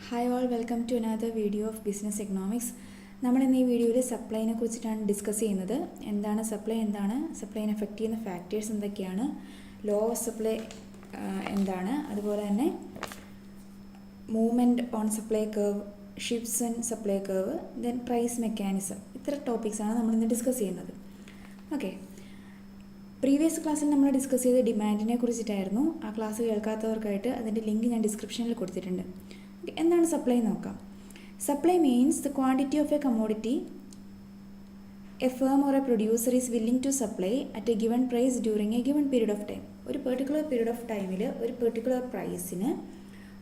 Hi all, welcome to another video of business economics. നമ്മൾ ഇന്ന് ഈ വീഡിയോയിൽ സപ്ലൈനെ കുറിച്ചിട്ടാണ് ഡിസ്കസ് ചെയ്യുന്നത്. എന്താണ് സപ്ലൈനെ എഫക്റ്റ് ചെയ്യുന്ന ഫാക്ടേഴ്സ് എന്തൊക്കെയാണ്, ലോ ഓഫ് സപ്ലൈ എന്താണ്, അതുപോലെ തന്നെ movement on supply curve, shifts in supply curve, then price mechanism. ഇത്ര ടോപ്പിക്സാണ് നമ്മളിന്ന് ഡിസ്കസ് ചെയ്യുന്നത്. ഓക്കെ, പ്രീവിയസ് ക്ലാസ്സിൽ നമ്മൾ ഡിസ്കസ് ചെയ്ത ഡിമാൻഡിനെ കുറിച്ചിട്ടായിരുന്നു. ആ ക്ലാസ് കേൾക്കാത്തവർക്കായിട്ട് അതിൻ്റെ ലിങ്ക് ഞാൻ ഡിസ്ക്രിപ്ഷനിൽ കൊടുത്തിട്ടുണ്ട്. എന്താണ് സപ്ലൈ നോക്കാം. Supply means the quantity of a commodity a firm or a producer is willing to supply at a given price during a given period of time. ഒരു പെർട്ടിക്കുലർ പീരീഡ് ഓഫ് ടൈമിൽ ഒരു particular പ്രൈസിന്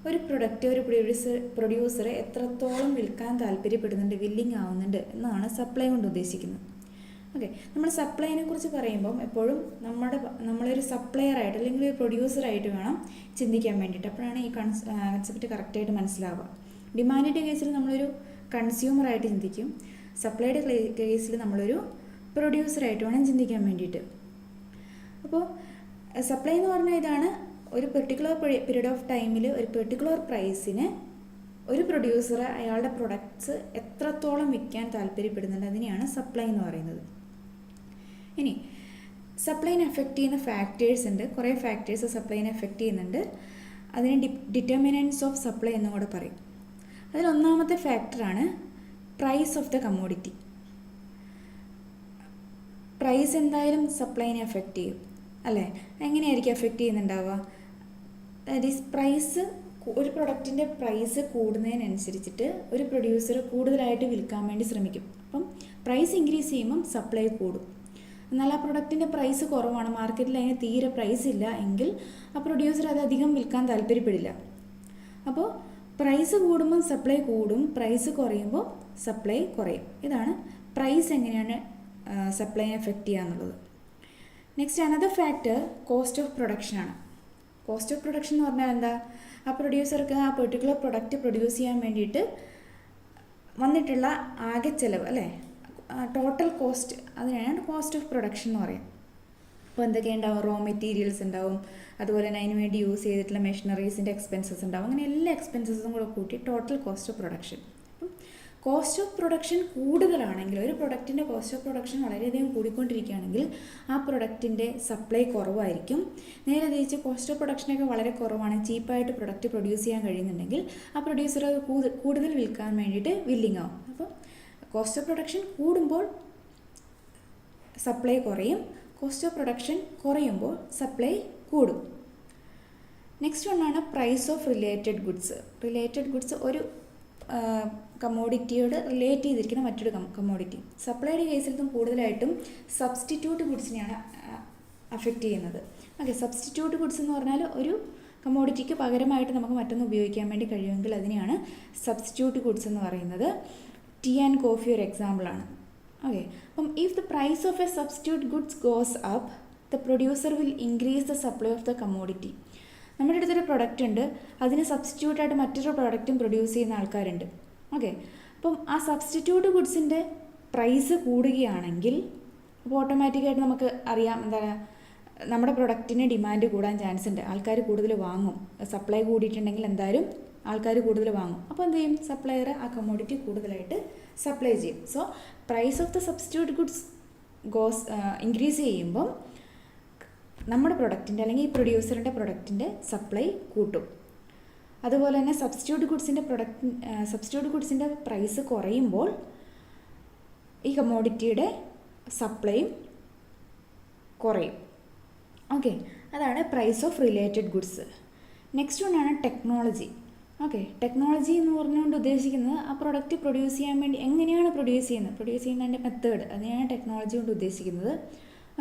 ഒരു product ഒരു producer എത്രത്തോളം വിൽക്കാൻ താല്പര്യപ്പെടുന്നുണ്ട്, willing ആവുന്നുണ്ട് എന്നാണ് സപ്ലൈ കൊണ്ട് ഉദ്ദേശിക്കുന്നത്. ഓക്കെ, നമ്മൾ സപ്ലൈനെ കുറിച്ച് പറയുമ്പം എപ്പോഴും നമ്മളൊരു സപ്ലയറായിട്ട് അല്ലെങ്കിൽ ഒരു പ്രൊഡ്യൂസറായിട്ട് വേണം ചിന്തിക്കാൻ വേണ്ടിയിട്ട്. അപ്പോഴാണ് ഈ കൺസെപ്റ്റ് കറക്റ്റായിട്ട് മനസ്സിലാവുക. ഡിമാൻഡിൻ്റെ കേസിൽ നമ്മളൊരു കൺസ്യൂമറായിട്ട് ചിന്തിക്കും, സപ്ലൈയുടെ കേസിൽ നമ്മളൊരു പ്രൊഡ്യൂസറായിട്ട് വേണം ചിന്തിക്കാൻ വേണ്ടിയിട്ട്. അപ്പോൾ സപ്ലൈ എന്ന് പറഞ്ഞാൽ ഇതാണ്, ഒരു പെർട്ടിക്കുലർ പീരീഡ് ഓഫ് ടൈമിൽ ഒരു പെർട്ടിക്കുലർ പ്രൈസിന് ഒരു പ്രൊഡ്യൂസർ അയാളുടെ പ്രൊഡക്ട്സ് എത്രത്തോളം വിൽക്കാൻ താല്പര്യപ്പെടുന്നുണ്ട്, അതിനെയാണ് സപ്ലൈ എന്ന് പറയുന്നത്. ഇനി സപ്ലൈനെ എഫക്റ്റ് ചെയ്യുന്ന ഫാക്ടേഴ്സ് ഉണ്ട്, കുറേ ഫാക്ടേഴ്സ് സപ്ലൈനെ എഫക്റ്റ് ചെയ്യുന്നുണ്ട്. അതിനെ ഡിറ്റർമിനൻസ് ഓഫ് സപ്ലൈ എന്നും കൂടെ പറയും. അതിലൊന്നാമത്തെ ഫാക്ടറാണ് price of the commodity. Price എന്തായാലും സപ്ലൈനെ എഫക്റ്റ് ചെയ്യും അല്ലേ? എങ്ങനെയായിരിക്കും എഫക്റ്റ് ചെയ്യുന്നുണ്ടാവുക? ദാറ്റ് ഈസ് പ്രൈസ്, ഒരു പ്രൊഡക്റ്റിൻ്റെ പ്രൈസ് കൂടുന്നതിനനുസരിച്ചിട്ട് ഒരു പ്രൊഡ്യൂസർ കൂടുതലായിട്ട് വിൽക്കാൻ വേണ്ടി ശ്രമിക്കും. അപ്പം പ്രൈസ് ഇൻക്രീസ് ചെയ്യുമ്പം സപ്ലൈ കൂടും. എന്നാൽ ആ പ്രൊഡക്റ്റിൻ്റെ പ്രൈസ് കുറവാണ്, മാർക്കറ്റിൽ അതിന് തീരെ പ്രൈസ് ഇല്ല എങ്കിൽ ആ പ്രൊഡ്യൂസർ അത് അധികം വിൽക്കാൻ താല്പര്യപ്പെടില്ല. അപ്പോൾ പ്രൈസ് കൂടുമ്പം സപ്ലൈ കൂടും, പ്രൈസ് കുറയുമ്പോൾ സപ്ലൈ കുറയും. ഇതാണ് പ്രൈസ് എങ്ങനെയാണ് സപ്ലൈനെ എഫക്റ്റ് ചെയ്യുക എന്നുള്ളത്. Next another factor cost of പ്രൊഡക്ഷനാണ്. കോസ്റ്റ് ഓഫ് പ്രൊഡക്ഷൻ എന്ന് പറഞ്ഞാൽ എന്താ? ആ പ്രൊഡ്യൂസർക്ക് ആ പെർട്ടിക്കുലർ പ്രൊഡക്റ്റ് പ്രൊഡ്യൂസ് ചെയ്യാൻ വേണ്ടിയിട്ട് വന്നിട്ടുള്ള ആകെ ചിലവ് അല്ലേ, ടോട്ടൽ കോസ്റ്റ്, അതിനാണ് കോസ്റ്റ് ഓഫ് പ്രൊഡക്ഷൻ എന്ന് പറയും. അപ്പോൾ എന്തൊക്കെയുണ്ടാവും? റോ മെറ്റീരിയൽസ് ഉണ്ടാവും, അതുപോലെ തന്നെ അതിന് വേണ്ടി യൂസ് ചെയ്തിട്ടുള്ള മെഷീനറീസിൻ്റെ എക്സ്പെൻസസ് ഉണ്ടാവും. അങ്ങനെ എല്ലാ എക്സ്പെൻസസും കൂടെ കൂട്ടി ടോട്ടൽ കോസ്റ്റ് ഓഫ് പ്രൊഡക്ഷൻ. അപ്പം കോസ്റ്റ് ഓഫ് പ്രൊഡക്ഷൻ കൂടുതലാണെങ്കിൽ, ഒരു പ്രൊഡക്റ്റിൻ്റെ കോസ്റ്റ് ഓഫ് പ്രൊഡക്ഷൻ വളരെയധികം കൂടിക്കൊണ്ടിരിക്കുകയാണെങ്കിൽ ആ പ്രൊഡക്റ്റിൻ്റെ സപ്ലൈ കുറവായിരിക്കും. നേരെ തിരിച്ച് കോസ്റ്റ് ഓഫ് പ്രൊഡക്ഷനൊക്കെ വളരെ കുറവാണ്, ചീപ്പായിട്ട് പ്രൊഡക്റ്റ് പ്രൊഡ്യൂസ് ചെയ്യാൻ കഴിയുന്നുണ്ടെങ്കിൽ ആ പ്രൊഡ്യൂസർ കൂടുതൽ വിൽക്കാൻ വേണ്ടിയിട്ട് വില്ലിംഗ് ആവും. അപ്പോൾ കോസ്റ്റ് ഓഫ് പ്രൊഡക്ഷൻ കൂടുമ്പോൾ സപ്ലൈ കുറയും, കോസ്റ്റ് ഓഫ് പ്രൊഡക്ഷൻ കുറയുമ്പോൾ സപ്ലൈ കൂടും. നെക്സ്റ്റ് ഒന്നാണ് price of related goods. Related goods ഒരു കമ്മോഡിറ്റിയോട് റിലേറ്റ് ചെയ്തിരിക്കുന്ന മറ്റൊരു കമ്മോഡിറ്റി. സപ്ലൈയുടെ കേസിലും കൂടുതലായിട്ടും സബ്സ്റ്റിറ്റ്യൂട്ട് ഗുഡ്സിനെയാണ് അഫക്റ്റ് ചെയ്യുന്നത്. ഓക്കെ, സബ്സ്റ്റിറ്റ്യൂട്ട് ഗുഡ്സ് എന്ന് പറഞ്ഞാൽ ഒരു കമ്മോഡിറ്റിക്ക് പകരമായിട്ട് നമുക്ക് മറ്റൊന്ന് ഉപയോഗിക്കാൻ വേണ്ടി കഴിയുമെങ്കിൽ അതിനെയാണ് സബ്സ്റ്റിറ്റ്യൂട്ട് ഗുഡ്സ് എന്ന് പറയുന്നത്. ടീ ആൻഡ് കോഫി ഒരു എക്സാമ്പിളാണ്. ഓക്കെ, അപ്പം if the price of a substitute goods goes up, the producer will increase the supply of the commodity. നമ്മുടെ അടുത്തൊരു പ്രൊഡക്റ്റ് ഉണ്ട്, അതിന് സബ്സ്റ്റിറ്റ്യൂട്ടായിട്ട് മറ്റൊരു പ്രൊഡക്റ്റും പ്രൊഡ്യൂസ് ചെയ്യുന്ന ആൾക്കാരുണ്ട്. ഓക്കെ, അപ്പം ആ സബ്സ്റ്റിറ്റ്യൂട്ട് ഗുഡ്സിൻ്റെ പ്രൈസ് കൂടുകയാണെങ്കിൽ അപ്പോൾ ഓട്ടോമാറ്റിക്കായിട്ട് നമുക്ക് അറിയാം എന്താണ്, നമ്മുടെ പ്രൊഡക്റ്റിന് ഡിമാൻഡ് കൂടാൻ ചാൻസ് ഉണ്ട്, ആൾക്കാർ കൂടുതൽ വാങ്ങും. സപ്ലൈ കൂടിയിട്ടുണ്ടെങ്കിൽ എന്തായാലും ആൾക്കാർ കൂടുതൽ വാങ്ങും. അപ്പോൾ എന്ത് ചെയ്യും? സപ്ലയർ ആ കമ്മോഡിറ്റി കൂടുതലായിട്ട് സപ്ലൈ ചെയ്യും. So price of the substitute goods increase ചെയ്യുമ്പം നമ്മുടെ പ്രൊഡക്റ്റിൻ്റെ അല്ലെങ്കിൽ ഈ പ്രൊഡ്യൂസറിൻ്റെ പ്രൊഡക്റ്റിൻ്റെ സപ്ലൈ കൂട്ടും. അതുപോലെ തന്നെ സബ്സ്റ്റിറ്റ്യൂട്ട് ഗുഡ്സിൻ്റെ പ്രൈസ് കുറയുമ്പോൾ ഈ കമ്മോഡിറ്റിയുടെ സപ്ലൈയും കുറയും. ഓക്കെ, അതാണ് price of related goods. Next ഒന്നാണ് ടെക്നോളജി. ഓക്കെ, ടെക്നോളജി എന്ന് പറഞ്ഞുകൊണ്ട് ഉദ്ദേശിക്കുന്നത് ആ പ്രൊഡക്റ്റ് പ്രൊഡ്യൂസ് ചെയ്യാൻ വേണ്ടി എങ്ങനെയാണ് പ്രൊഡ്യൂസ് ചെയ്യുന്നതിൻ്റെ മെത്തേഡ്, അതിനെയാണ് ടെക്നോളജി കൊണ്ട് ഉദ്ദേശിക്കുന്നത്.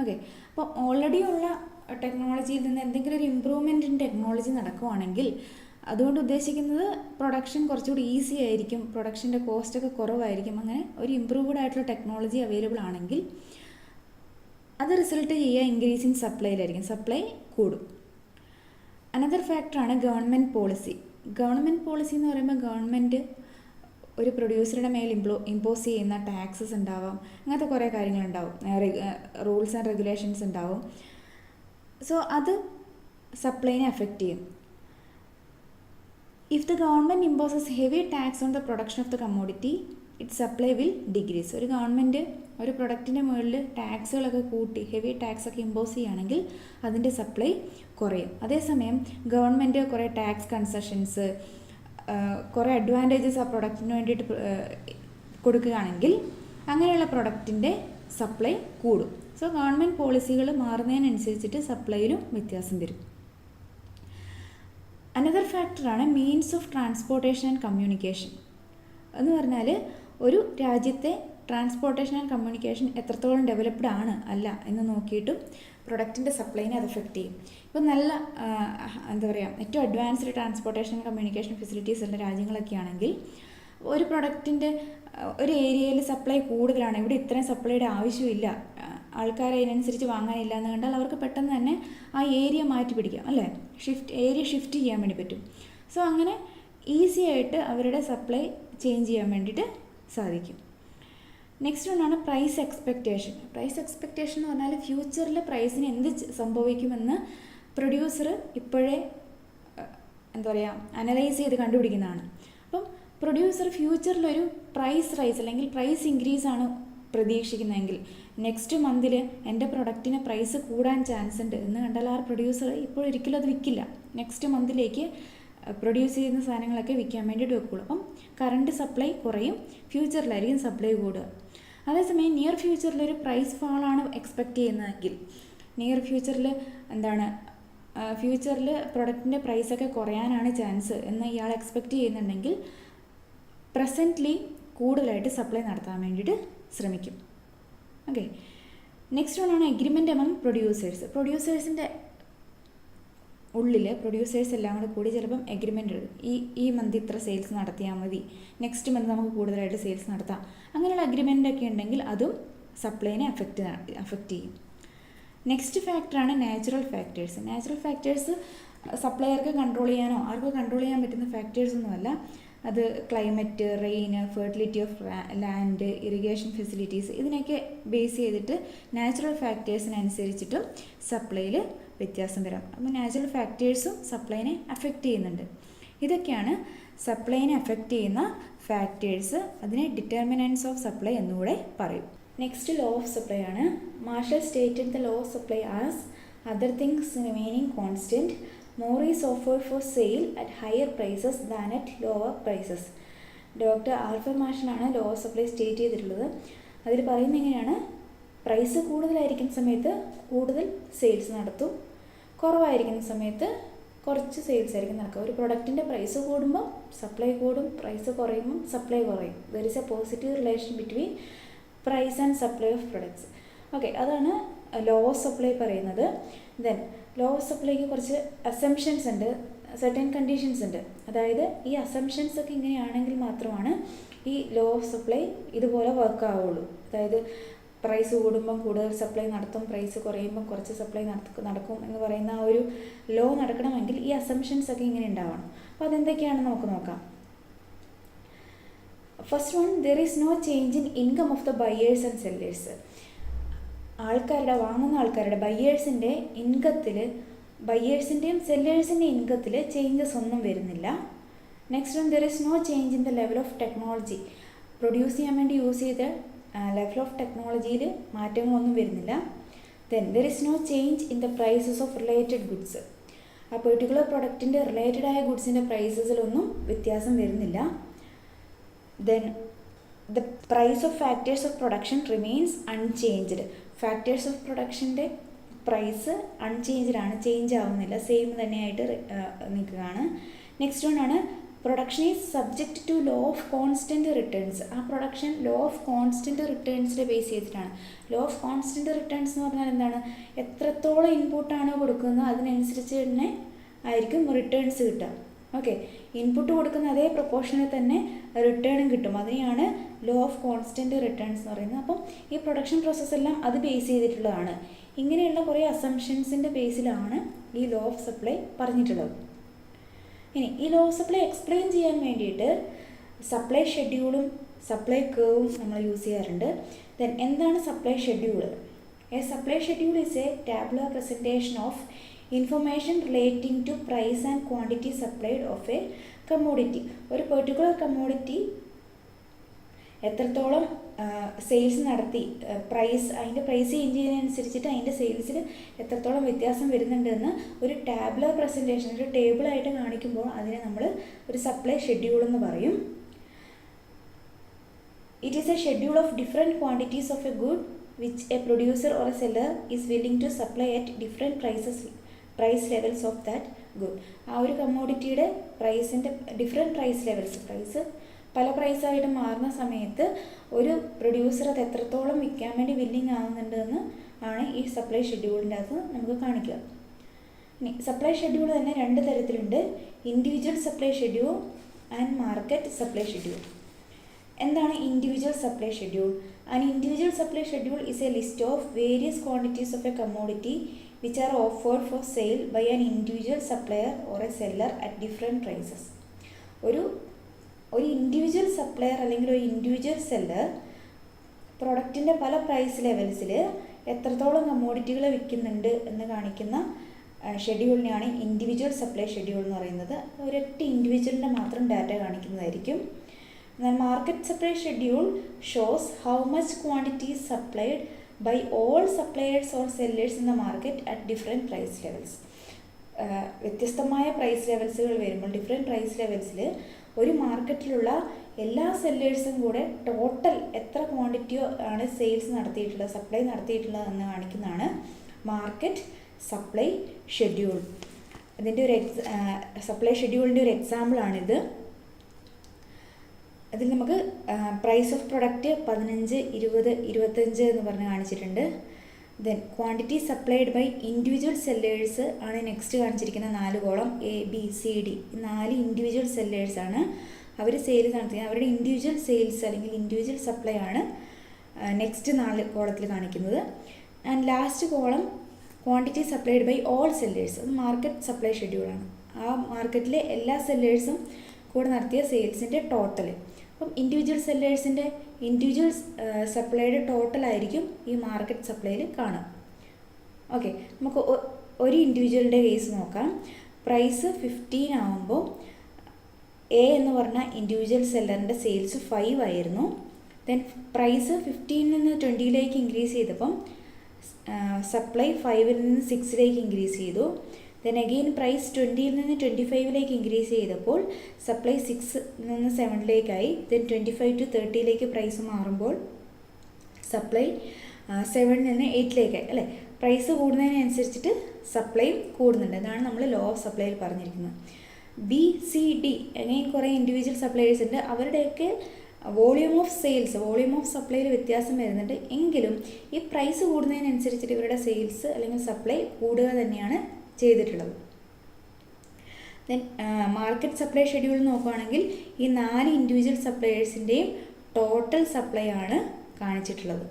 ഓക്കെ, അപ്പോൾ ഓൾറെഡി ഉള്ള ടെക്നോളജിയിൽ നിന്ന് എന്തെങ്കിലും ഒരു ഇമ്പ്രൂവ്മെൻറ്റ് ഇൻ ടെക്നോളജി നടക്കുവാണെങ്കിൽ അതുകൊണ്ട് ഉദ്ദേശിക്കുന്നത് പ്രൊഡക്ഷൻ കുറച്ചുകൂടി ഈസി ആയിരിക്കും, പ്രൊഡക്ഷൻ്റെ കോസ്റ്റൊക്കെ കുറവായിരിക്കും. അങ്ങനെ ഒരു ഇമ്പ്രൂവ്ഡ് ആയിട്ടുള്ള ടെക്നോളജി അവൈലബിൾ ആണെങ്കിൽ അത് റിസൾട്ട് ചെയ്യുക ഇൻക്രീസ് ഇൻ സപ്ലൈയിലായിരിക്കും, സപ്ലൈ കൂടും. അനദർ ഫാക്ടറാണ് ഗവൺമെൻറ് പോളിസി. ഗവൺമെൻറ് പോളിസി എന്ന് പറയുമ്പോൾ ഗവൺമെൻറ് ഒരു പ്രൊഡ്യൂസറുടെ മേൽ ഇമ്പോസ് ചെയ്യുന്ന ടാക്സസ് ഉണ്ടാവാം, അങ്ങനത്തെ കുറേ കാര്യങ്ങളുണ്ടാവും, റൂൾസ് ആൻഡ് റെഗുലേഷൻസ് ഉണ്ടാവും. സോ അത് സപ്ലൈനെ എഫക്റ്റ് ചെയ്യും. If the government imposes heavy tax on the production of the commodity it supply will decrease. ഒരു ഗവൺമെൻറ് ഒരു പ്രൊഡക്റ്റിൻ്റെ മുകളിൽ ടാക്സുകളൊക്കെ കൂട്ടി ഹെവി ടാക്സ് ഒക്കെ ഇമ്പോസ് ചെയ്യുകയാണെങ്കിൽ അതിൻ്റെ സപ്ലൈ കുറയും. അതേസമയം ഗവൺമെൻറ് കുറേ ടാക്സ് കൺസെഷൻസ്, കുറേ അഡ്വാൻറ്റേജസ് ആ പ്രൊഡക്റ്റിന് വേണ്ടിയിട്ട് കൊടുക്കുകയാണെങ്കിൽ അങ്ങനെയുള്ള പ്രൊഡക്റ്റിൻ്റെ സപ്ലൈ കൂടും. സോ ഗവൺമെൻറ് പോളിസികൾ മാറുന്നതിനനുസരിച്ചിട്ട് സപ്ലൈയിലും വ്യത്യാസം വരും. അനദർ ഫാക്ടറാണ് means of transportation and communication. എന്ന് പറഞ്ഞാൽ ഒരു രാജ്യത്തെ ട്രാൻസ്പോർട്ടേഷൻ ആൻഡ് കമ്മ്യൂണിക്കേഷൻ എത്രത്തോളം ഡെവലപ്ഡ് ആണ് അല്ല എന്ന് നോക്കിയിട്ടും പ്രൊഡക്റ്റിൻ്റെ സപ്ലൈനെ അത് എഫക്റ്റ് ചെയ്യും. ഇപ്പം നല്ല എന്താ പറയുക, ഏറ്റവും അഡ്വാൻസ്ഡ് ട്രാൻസ്പോർട്ടേഷൻ കമ്മ്യൂണിക്കേഷൻ ഫെസിലിറ്റീസ് ഉള്ള രാജ്യങ്ങളൊക്കെ ആണെങ്കിൽ ഒരു പ്രൊഡക്റ്റിൻ്റെ ഒരു ഏരിയയിൽ സപ്ലൈ കൂടുതലാണ്, ഇവിടെ ഇത്രയും സപ്ലൈയുടെ ആവശ്യമില്ല, ആൾക്കാർ അതിനനുസരിച്ച് വാങ്ങാനില്ല എന്ന് കണ്ടാൽ അവർക്ക് പെട്ടെന്ന് തന്നെ ആ ഏരിയ മാറ്റി പിടിക്കാം, അല്ലേ? ഏരിയ ഷിഫ്റ്റ് ചെയ്യാൻ വേണ്ടി പറ്റും. സോ അങ്ങനെ ഈസി ആയിട്ട് അവരുടെ സപ്ലൈ ചേഞ്ച് ചെയ്യാൻ വേണ്ടിയിട്ട് സാധിക്കും. നെക്സ്റ്റ് ഒന്നാണ് പ്രൈസ് എക്സ്പെക്റ്റേഷൻ. പ്രൈസ് എക്സ്പെക്റ്റേഷൻ എന്ന് പറഞ്ഞാൽ ഫ്യൂച്ചറിൽ പ്രൈസിന് എന്ത് സംഭവിക്കുമെന്ന് പ്രൊഡ്യൂസർ ഇപ്പോഴേ എന്താ പറയുക അനലൈസ് ചെയ്ത് കണ്ടുപിടിക്കുന്നതാണ്. അപ്പം പ്രൊഡ്യൂസർ ഫ്യൂച്ചറിലൊരു പ്രൈസ് റൈസ് അല്ലെങ്കിൽ പ്രൈസ് ഇൻക്രീസ് ആണ് പ്രതീക്ഷിക്കുന്നതെങ്കിൽ നെക്സ്റ്റ് മന്തിൽ എൻ്റെ പ്രൊഡക്റ്റിന് പ്രൈസ് കൂടാൻ ചാൻസ് ഉണ്ട് എന്ന് കണ്ടാൽ ആ പ്രൊഡ്യൂസർ ഇപ്പോൾ ഒരിക്കലും അത് വിൽക്കില്ല. നെക്സ്റ്റ് മന്തിലേക്ക് പ്രൊഡ്യൂസ് ചെയ്യുന്ന സാധനങ്ങളൊക്കെ വിൽക്കാൻ വേണ്ടിയിട്ട് വെക്കുള്ളൂ. അപ്പം കറണ്ട് സപ്ലൈ കുറയും, ഫ്യൂച്ചറിലായിരിക്കും സപ്ലൈ കൂടുക. അതേസമയം നിയർ ഫ്യൂച്ചറിലൊരു പ്രൈസ് ഫാളാണ് എക്സ്പെക്റ്റ് ചെയ്യുന്നതെങ്കിൽ, നിയർ ഫ്യൂച്ചറിൽ എന്താണ് ഫ്യൂച്ചറിൽ പ്രൊഡക്റ്റിൻ്റെ പ്രൈസൊക്കെ കുറയാനാണ് ചാൻസ് എന്ന് ഇയാൾ എക്സ്പെക്റ്റ് ചെയ്യുന്നുണ്ടെങ്കിൽ പ്രസൻ്റ്ലി കൂടുതലായിട്ട് സപ്ലൈ നടത്താൻ വേണ്ടിയിട്ട് ശ്രമിക്കും. ഓക്കെ, നെക്സ്റ്റ് വണ്ണാണ് എഗ്രിമെൻ്റ് എമംഗ് പ്രൊഡ്യൂസേഴ്സ്. പ്രൊഡ്യൂസേഴ്സിൻ്റെ ഉള്ളിൽ പ്രൊഡ്യൂസേഴ്സ് എല്ലാം കൂടി ചിലപ്പം എഗ്രിമെൻ്റ് എഴുതും. ഈ മന്ത് ഇത്ര സെയിൽസ് നടത്തിയാൽ മതി, നെക്സ്റ്റ് മന്ത് നമുക്ക് കൂടുതലായിട്ട് സെയിൽസ് നടത്താം. അങ്ങനെയുള്ള അഗ്രിമെൻ്റൊക്കെ ഉണ്ടെങ്കിൽ അതും സപ്ലൈനെ അഫക്റ്റ് ചെയ്യും. നെക്സ്റ്റ് ഫാക്ടറാണ് നാച്ചുറൽ ഫാക്ടേഴ്സ്. നാച്ചുറൽ ഫാക്ടേഴ്സ് സപ്ലയർക്ക് കൺട്രോൾ ചെയ്യാനോ ആർക്കോ കൺട്രോൾ ചെയ്യാൻ പറ്റുന്ന ഫാക്ടേഴ്സൊന്നുമല്ല. അത് climate, rain, fertility of land, irrigation facilities, ഇതിനൊക്കെ ബേസ് ചെയ്തിട്ട് നാച്ചുറൽ ഫാക്ടേഴ്സിനനുസരിച്ചിട്ടും സപ്ലൈയിൽ വ്യത്യാസം വരാം. അപ്പോൾ നാച്ചുറൽ ഫാക്ടേഴ്സും സപ്ലൈനെ അഫക്റ്റ് ചെയ്യുന്നുണ്ട്. ഇതൊക്കെയാണ് സപ്ലൈനെ അഫക്റ്റ് ചെയ്യുന്ന ഫാക്ടേഴ്സ്. അതിനെ ഡിറ്റർമിനൻസ് ഓഫ് സപ്ലൈ എന്നുകൂടെ പറയും. നെക്സ്റ്റ് ലോ ഓഫ് സപ്ലൈ ആണ്. Marshall stated the law of supply as other things remaining constant more is offered for sale at higher prices than at lower prices. Doctor Alfred മാർഷലാണ് law of supply state ചെയ്തിട്ടുള്ളത്. അതിൽ പറയുന്നത് എങ്ങനെയാണ്, price കൂടുതലായിരിക്കുന്ന സമയത്ത് കൂടുതൽ sales നടത്തും, കുറവായിരിക്കുന്ന സമയത്ത് കുറച്ച് സെയിൽസ് ആയിരിക്കും നടക്കുക. ഒരു പ്രൊഡക്റ്റിൻ്റെ പ്രൈസ് കൂടുമ്പോൾ സപ്ലൈ കൂടും, പ്രൈസ് കുറയുമ്പം സപ്ലൈ കുറയും. There is a positive relation between price and supply of products. Okay, അതാണ് ലോ ഓഫ് സപ്ലൈ പറയുന്നത്. ദെൻ ലോ ഓഫ് സപ്ലൈക്ക് കുറച്ച് അസംഷൻസ് ഉണ്ട്, സർട്ടൻ കണ്ടീഷൻസ് ഉണ്ട്. അതായത് ഈ അസംഷൻസ് ഒക്കെ ഇങ്ങനെയാണെങ്കിൽ മാത്രമാണ് ഈ ലോ ഓഫ് സപ്ലൈ ഇതുപോലെ വർക്ക് ആവുള്ളൂ. അതായത് പ്രൈസ് കൂടുമ്പം കൂടുതൽ സപ്ലൈ നടത്തും, പ്രൈസ് കുറയുമ്പം കുറച്ച് സപ്ലൈ നടക്കും എന്ന് പറയുന്ന ആ ഒരു ലോ നടക്കണമെങ്കിൽ ഈ അസംഷൻസ് ഒക്കെ ഇങ്ങനെ ഉണ്ടാവണം. അപ്പോൾ അതെന്തൊക്കെയാണെന്ന് നമുക്ക് നോക്കാം. First one, there is no change in income of the buyers and sellers. വാങ്ങുന്ന ആൾക്കാരുടെ ബയേഴ്സിൻ്റെ ഇൻകത്തിൽ, ബയേഴ്സിൻ്റെയും സെല്ലേഴ്സിൻ്റെ ഇൻകത്തിൽ ചേഞ്ചസ് ഒന്നും വരുന്നില്ല. Next one, there is no change in the level of technology. Produce ചെയ്യാൻ വേണ്ടി യൂസ് ചെയ്ത ലെവൽ ഓഫ് ടെക്നോളജിയിൽ മാറ്റങ്ങളൊന്നും വരുന്നില്ല. Then there is no change in the prices of related goods. ആ പെർട്ടിക്കുലർ പ്രൊഡക്റ്റിൻ്റെ റിലേറ്റഡ് ആയ ഗുഡ്സിൻ്റെ പ്രൈസസിലൊന്നും വ്യത്യാസം വരുന്നില്ല. Then the price of factors of production remains unchanged. Factors of പ്രൊഡക്ഷൻ്റെ പ്രൈസ് അൺചേഞ്ച്ഡ് ആണ്, ചേഞ്ച് ആവുന്നില്ല, സെയിം തന്നെയായിട്ട് നിൽക്കുകയാണ്. നെക്സ്റ്റ് വൺ ആണ്, production is subject to law of constant returns. ആ പ്രൊഡക്ഷൻ ലോ ഓഫ് കോൺസ്റ്റൻറ്റ് റിട്ടേൺസിനെ ബേസ് ചെയ്തിട്ടാണ്. ലോ ഓഫ് കോൺസ്റ്റൻറ്റ് റിട്ടേൺസ് എന്ന് പറഞ്ഞാൽ എന്താണ്, എത്രത്തോളം ഇൻപുട്ടാണോ കൊടുക്കുന്നത് അതിനനുസരിച്ച് തന്നെ ആയിരിക്കും റിട്ടേൺസ് കിട്ടുക. ഓക്കെ, ഇൻപുട്ട് കൊടുക്കുന്ന അതേ പ്രൊപ്പോർഷനിൽ തന്നെ റിട്ടേണും കിട്ടും. അതിനെയാണ് ലോ ഓഫ് കോൺസ്റ്റൻറ്റ് റിട്ടേൺസ് എന്ന് പറയുന്നത്. അപ്പം ഈ പ്രൊഡക്ഷൻ പ്രോസസ്സെല്ലാം അത് ബേസ് ചെയ്തിട്ടുള്ളതാണ്. ഇങ്ങനെയുള്ള കുറേ അസംഷൻസിൻ്റെ ബേസിലാണ് ഈ ലോ ഓഫ് സപ്ലൈ പറഞ്ഞിട്ടുള്ളത്. ഇനി ഈ ലോ ഓഫ് സപ്ലൈ എക്സ്പ്ലെയിൻ ചെയ്യാൻ വേണ്ടിയിട്ട് സപ്ലൈ ഷെഡ്യൂളും സപ്ലൈ കർവും നമ്മൾ യൂസ് ചെയ്യാറുണ്ട്. ദെൻ എന്താണ് supply schedule? A supply schedule is A tabular presentation of information relating to price and quantity supplied of a commodity. ഒരു particular commodity എത്രത്തോളം സെയിൽസ് നടത്തി, അതിൻ്റെ price change ചെയ്യുന്നതിനനുസരിച്ചിട്ട് അതിൻ്റെ സെയിൽസിൽ എത്രത്തോളം വ്യത്യാസം വരുന്നുണ്ടെന്ന് ഒരു ടാബ്ലർ പ്രസൻറ്റേഷൻ, ഒരു ടേബിളായിട്ട് കാണിക്കുമ്പോൾ അതിനെ നമ്മൾ ഒരു സപ്ലൈ ഷെഡ്യൂൾ എന്ന് പറയും. It is a schedule of different quantities of a good which a producer or a seller is willing to supply at different price levels of that good. ആ ഒരു കമ്മോഡിറ്റിയുടെ പ്രൈസിൻ്റെ different price levels, price പല പ്രൈസായിട്ട് മാറുന്ന സമയത്ത് ഒരു producer അത് എത്രത്തോളം വിൽക്കാൻ വേണ്ടി വില്ലിങ് ആവുന്നുണ്ടെന്ന് ആണ് ഈ സപ്ലൈ ഷെഡ്യൂളിൻ്റെ അകത്ത് നമുക്ക് കാണിക്കുക. ഇനി സപ്ലൈ ഷെഡ്യൂൾ തന്നെ രണ്ട് തരത്തിലുണ്ട്, individual supply schedule and market supply schedule. എന്താണ് individual supply schedule? An individual supply schedule is a list of various quantities of a commodity which are offered for sale by an individual supplier or a seller at different prices. ഒരു individual supplier അല്ലെങ്കിൽ ഒരു individual seller പ്രൊഡക്റ്റിൻ്റെ പല price ലെവൽസിൽ എത്രത്തോളം കമ്മോഡിറ്റികൾ വിൽക്കുന്നുണ്ട് എന്ന് കാണിക്കുന്ന ഷെഡ്യൂളിനെയാണ് individual supply schedule എന്ന് പറയുന്നത്. ഒരൊറ്റ ഇൻഡിവിജ്വലിൻ്റെ മാത്രം data കാണിക്കുന്നതായിരിക്കും. Then market supply schedule shows how much quantity is supplied by all suppliers or sellers in the market at different price levels. വ്യത്യസ്തമായ പ്രൈസ് ലെവൽസുകൾ വരുമ്പോൾ ഡിഫറെൻറ്റ് പ്രൈസ് ലെവൽസിൽ ഒരു മാർക്കറ്റിലുള്ള എല്ലാ സെല്ലേഴ്സും കൂടെ ടോട്ടൽ എത്ര ക്വാണ്ടിറ്റിയോ ആണ് സെയിൽസ് നടത്തിയിട്ടുള്ളത്, സപ്ലൈ നടത്തിയിട്ടുള്ളത് എന്ന് കാണിക്കുന്നതാണ് മാർക്കറ്റ് സപ്ലൈ ഷെഡ്യൂൾ. അതിൻ്റെ ഒരു സപ്ലൈ ഷെഡ്യൂളിൻ്റെ ഒരു എക്സാമ്പിളാണിത്. അതിൽ നമുക്ക് പ്രൈസ് ഓഫ് പ്രൊഡക്റ്റ് 15, 20, 25 എന്ന് പറഞ്ഞ് കാണിച്ചിട്ടുണ്ട്. Then quantity supplied by individual sellers ആണ് നെക്സ്റ്റ് കാണിച്ചിരിക്കുന്ന 4 കോളം, ABCD. 4 ഇൻഡിവിജ്വൽ സെല്ലേഴ്സാണ്. അവർ സെയിൽസ് നടത്തുന്നത്, അവരുടെ ഇൻഡിവിജ്വൽ സെയിൽസ് അല്ലെങ്കിൽ ഇൻഡിവിജ്വൽ സപ്ലൈ ആണ് നെക്സ്റ്റ് 4 കോളത്തിൽ കാണിക്കുന്നത്. And last column quantity supplied by all sellers, അത് മാർക്കറ്റ് സപ്ലൈ ഷെഡ്യൂളാണ്. ആ മാർക്കറ്റിലെ എല്ലാ സെല്ലേഴ്സും കൂടെ നടത്തിയ സെയിൽസിൻ്റെ ടോട്ടൽ. അപ്പം ഇൻഡിവിജ്വൽ സെല്ലേഴ്സിൻ്റെ ഇൻഡിവിജ്വൽ സപ്ലൈയുടെ ടോട്ടലായിരിക്കും ഈ മാർക്കറ്റ് സപ്ലൈയിൽ കാണുക. ഓക്കെ, നമുക്ക് ഒരു ഇൻഡിവിജ്വലിൻ്റെ കേസ് നോക്കാം. പ്രൈസ് 15 ആകുമ്പോൾ എ എന്ന് പറഞ്ഞ ഇൻഡിവിജ്വൽ സെല്ലറിൻ്റെ സെയിൽസ് 5 ആയിരുന്നു. ദെൻ പ്രൈസ് 15 നിന്ന് 20 ഇൻക്രീസ് ചെയ്തപ്പം സപ്ലൈ 5 നിന്ന് 6 ഇൻക്രീസ് ചെയ്തു. ദെൻ അഗെയിൻ പ്രൈസ് 20 നിന്ന് 25 ഇൻക്രീസ് ചെയ്തപ്പോൾ സപ്ലൈ 6 നിന്ന് 7 ദെൻ 25 to 30 പ്രൈസ് മാറുമ്പോൾ സപ്ലൈ 7 നിന്ന് 8 അല്ലേ. പ്രൈസ് കൂടുന്നതിനനുസരിച്ചിട്ട് സപ്ലൈയും കൂടുന്നുണ്ട്. ഇതാണ് നമ്മൾ ലോ ഓഫ് സപ്ലൈയിൽ പറഞ്ഞിരിക്കുന്നത്. BCD അങ്ങനെ കുറേ ഇൻഡിവിജ്വൽ സപ്ലൈയേഴ്സ് ഉണ്ട്. അവരുടെയൊക്കെ volume of sales, volume of സപ്ലൈയിൽ വ്യത്യാസം വരുന്നുണ്ട്. എങ്കിലും ഈ പ്രൈസ് കൂടുന്നതിനനുസരിച്ചിട്ട് ഇവരുടെ സെയിൽസ് അല്ലെങ്കിൽ സപ്ലൈ കൂടുക തന്നെയാണ് ചെയ്തിട്ടുള്ളത്. ദെൻ മാർക്കറ്റ് സപ്ലൈ ഷെഡ്യൂൾ നോക്കുകയാണെങ്കിൽ ഈ 4 ഇൻഡിവിജ്വൽ സപ്ലയേഴ്സിൻ്റെയും ടോട്ടൽ സപ്ലൈ ആണ് കാണിച്ചിട്ടുള്ളത്.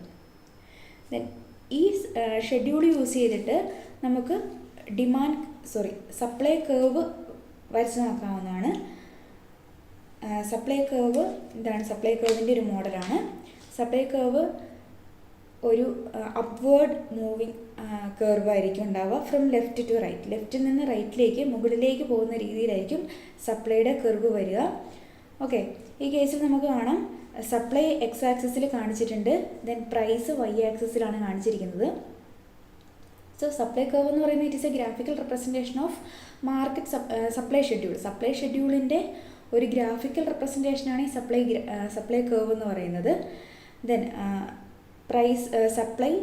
ദെൻ ഈ ഷെഡ്യൂൾ യൂസ് ചെയ്തിട്ട് നമുക്ക് സപ്ലൈ കർവ് വരച്ച് നോക്കാവുന്നതാണ്. സപ്ലൈ കർവ് എന്താണ്? സപ്ലൈ കർവിൻ്റെ ഒരു മോഡലാണ്. സപ്ലൈ കർവ് ഒരു അപ്വേർഡ് മൂവിങ് കർവായിരിക്കും ഉണ്ടാവുക. ഫ്രം ലെഫ്റ്റ് ടു റൈറ്റ്, ലെഫ്റ്റിൽ നിന്ന് റൈറ്റിലേക്ക് മുകളിലേക്ക് പോകുന്ന രീതിയിലായിരിക്കും സപ്ലൈയുടെ കർവ് വരിക. ഓക്കെ, ഈ കേസിൽ നമുക്ക് കാണാം സപ്ലൈ എക്സ് ആക്സിസിൽ കാണിച്ചിട്ടുണ്ട്. ദെൻ പ്രൈസ് വൈ ആക്സിസിലാണ് കാണിച്ചിരിക്കുന്നത്. സോ സപ്ലൈ കർവ് എന്ന് പറയുന്നത് it is a graphical representation of market supply schedule. Supply ഷെഡ്യൂളിൻ്റെ ഒരു ഗ്രാഫിക്കൽ റെപ്രസെൻറ്റേഷനാണ് ഈ സപ്ലൈ കർവ് എന്ന് പറയുന്നത്. ദെൻ പ്രൈസ് സപ്ലൈ